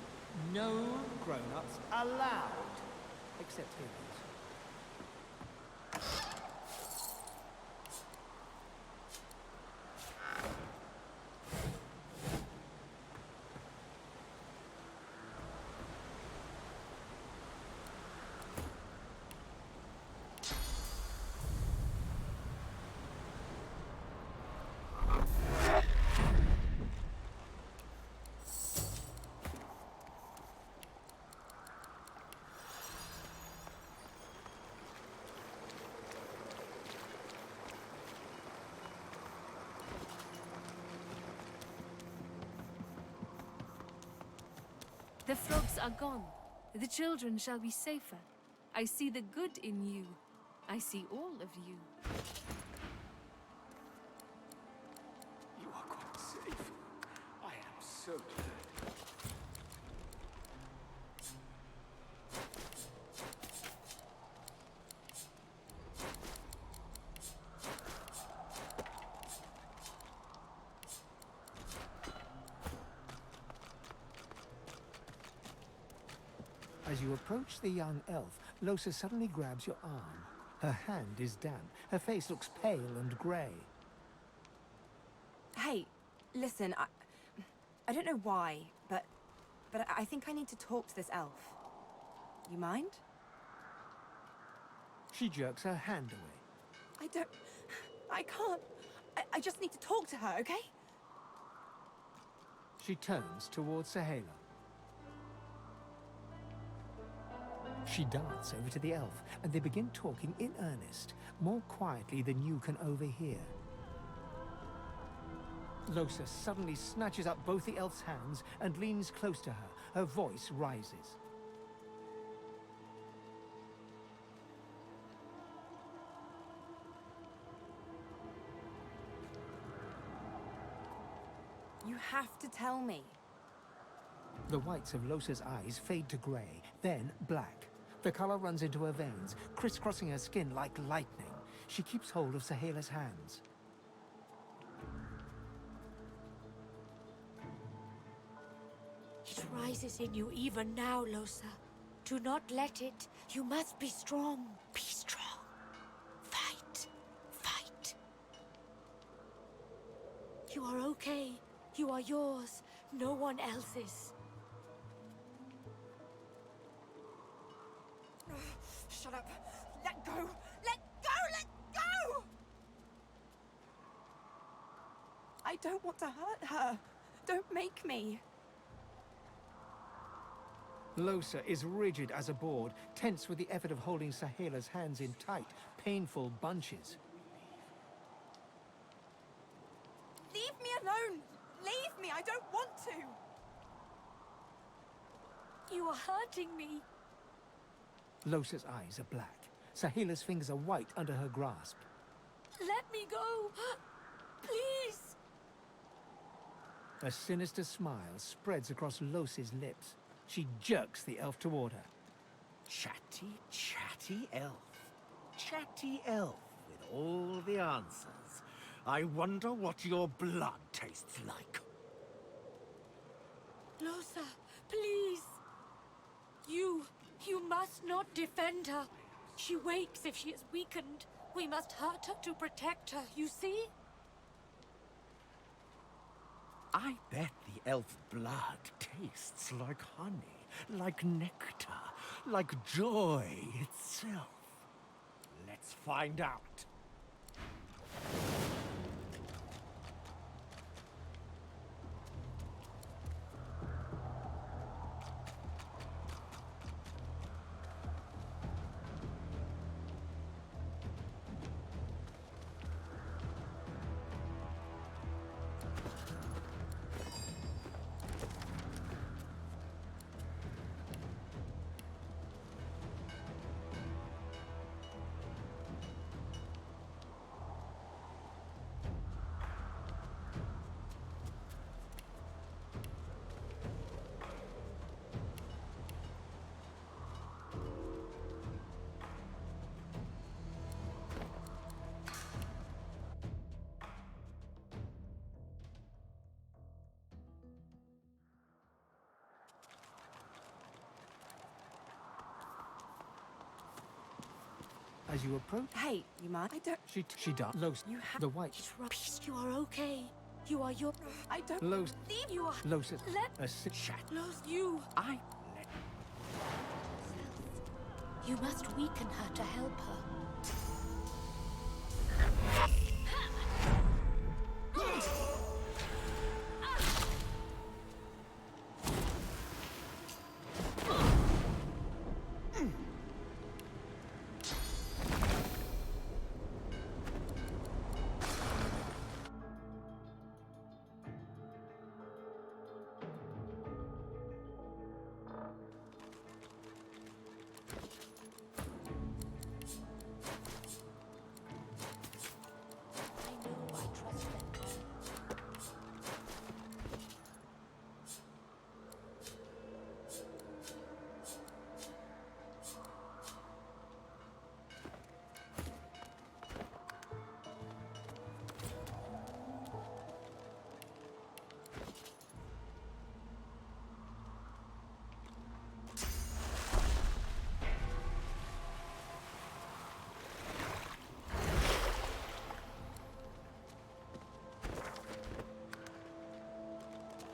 No grown-ups allowed. Except heroes. The frogs are gone. The children shall be safer. I see the good in you. I see all of you. You are quite safe. I am so glad. As you approach the young elf, Lohse suddenly grabs your arm. Her hand is damp. Her face looks pale and grey. Hey, listen, I don't know why, but I think I need to talk to this elf. You mind? She jerks her hand away. I can't. I just need to talk to her, okay? She turns towards Sahala. She darts over to the elf, and they begin talking in earnest, more quietly than you can overhear. Lohse suddenly snatches up both the elf's hands and leans close to her. Her voice rises. You have to tell me. The whites of Lohse's eyes fade to grey, then black. The color runs into her veins, crisscrossing her skin like lightning. She keeps hold of Sahela's hands. It rises in you even now, Lohse. Do not let it. You must be strong. Be strong. Fight. Fight. You are okay. You are yours. No one else's. Shut up. Let go. Let go. Let go. I don't want to hurt her. Don't make me. Lohse is rigid as a board, tense with the effort of holding Sahela's hands in tight, painful bunches. Leave me alone. Leave me. I don't want to. You are hurting me. Lohse's eyes are black. Sahela's fingers are white under her grasp. Let me go. Please. A sinister smile spreads across Lohse's lips. She jerks the elf toward her. Chatty, chatty elf. Chatty elf with all the answers. I wonder what your blood tastes like. Lohse, please. You must not defend her. She wakes if she is weakened. We must hurt her to protect her, you see? I bet the elf blood tastes like honey, like nectar, like joy itself. Let's find out. As you approach... Hey, you mind? I don't... She does. Los... You have... The white... Peace, you are okay. You are your... I don't... Los... Leave you are... Los... Let... A sit... Shat. Los, you... I... You must weaken her to help her.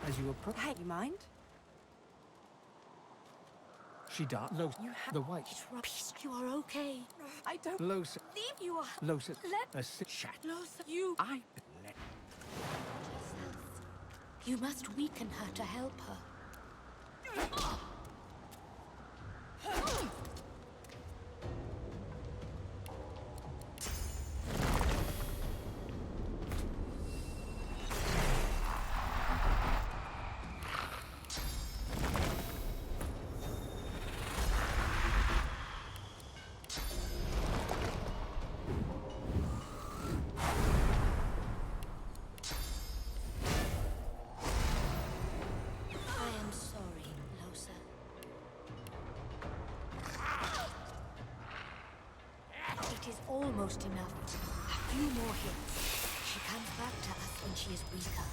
As you approach... Hey, you mind? She does. Los... You have... The white... Peace, you are okay. I don't... Los... Leave you are... Los... Let... A sit... Shat. Los, you... I... You must weaken her to help her. Almost enough. A few more hits. She comes back to us when she is weaker.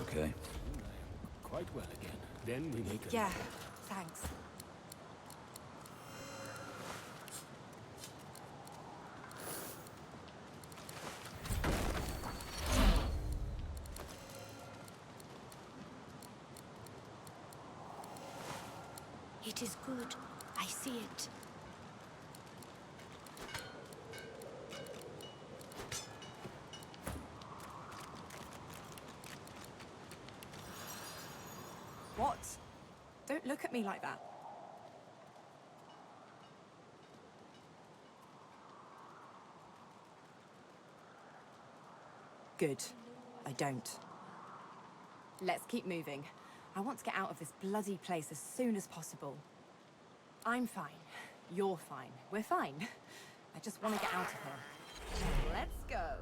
Okay. Quite well again. Then we make a... Yeah, thanks. It is good. I see it. What? Don't look at me like that. Good. I don't. Let's keep moving. I want to get out of this bloody place as soon as possible. I'm fine. You're fine. We're fine. I just want to get out of here. Let's go.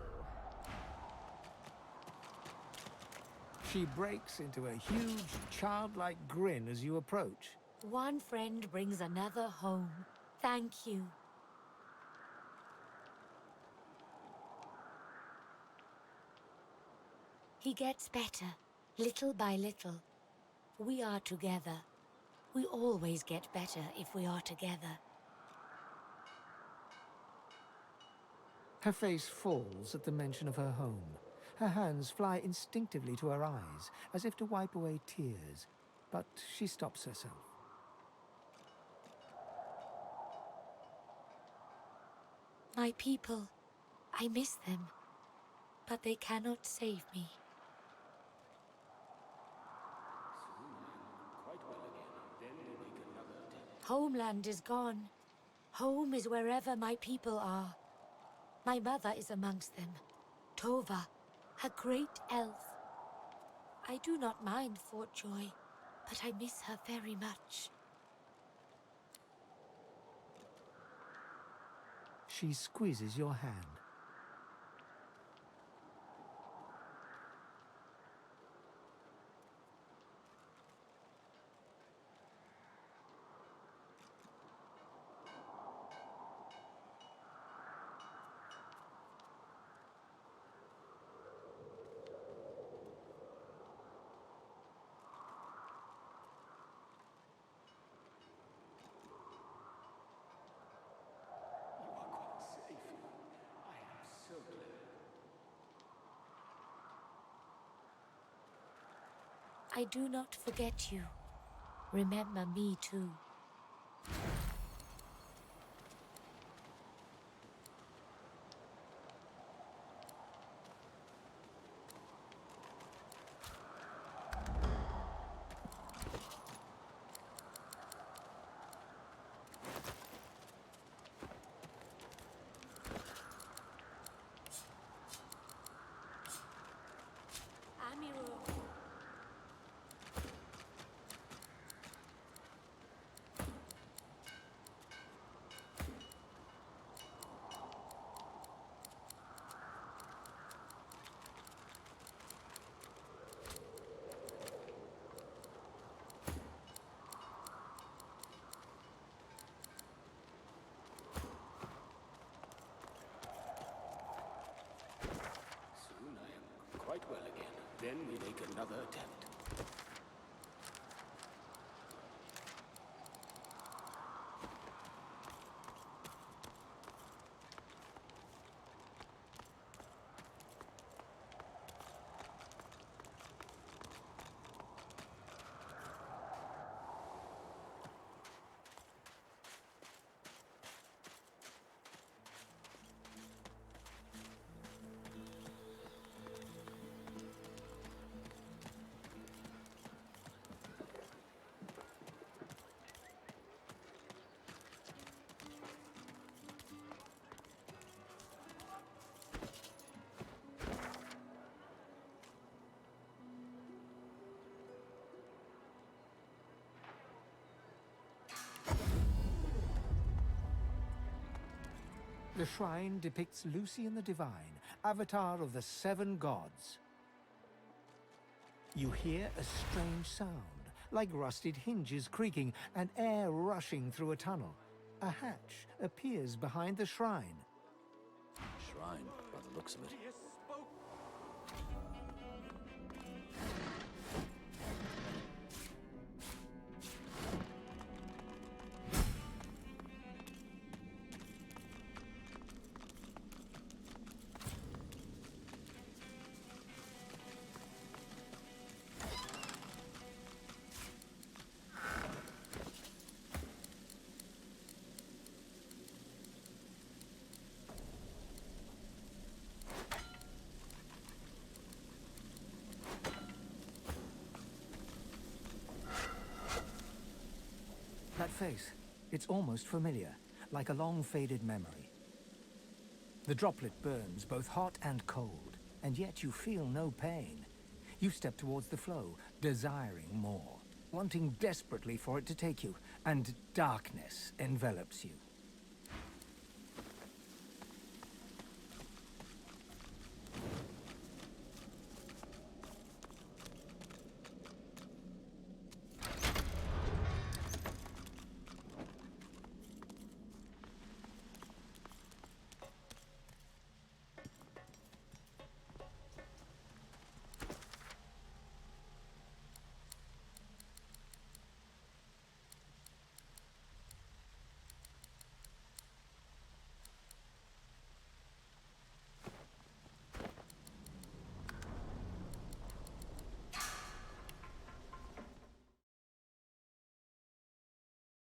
She breaks into a huge, childlike grin as you approach. One friend brings another home. Thank you. He gets better, little by little. We are together. We always get better if we are together. Her face falls at the mention of her home. Her hands fly instinctively to her eyes, as if to wipe away tears, but she stops herself. My people, I miss them, but they cannot save me. Homeland is gone. Home is wherever my people are. My mother is amongst them. Tova, a great elf. I do not mind Fort Joy, but I miss her very much. She squeezes your hand. I do not forget you. Remember me too. Soon I am quite well again. Then we make another attempt. The shrine depicts Lucian the Divine, avatar of the 7 gods. You hear a strange sound, like rusted hinges creaking and air rushing through a tunnel. A hatch appears behind the shrine. Shrine, by the looks of it. That face, it's almost familiar, like a long-faded memory. The droplet burns both hot and cold, and yet you feel no pain. You step towards the flow, desiring more, wanting desperately for it to take you, and darkness envelops you.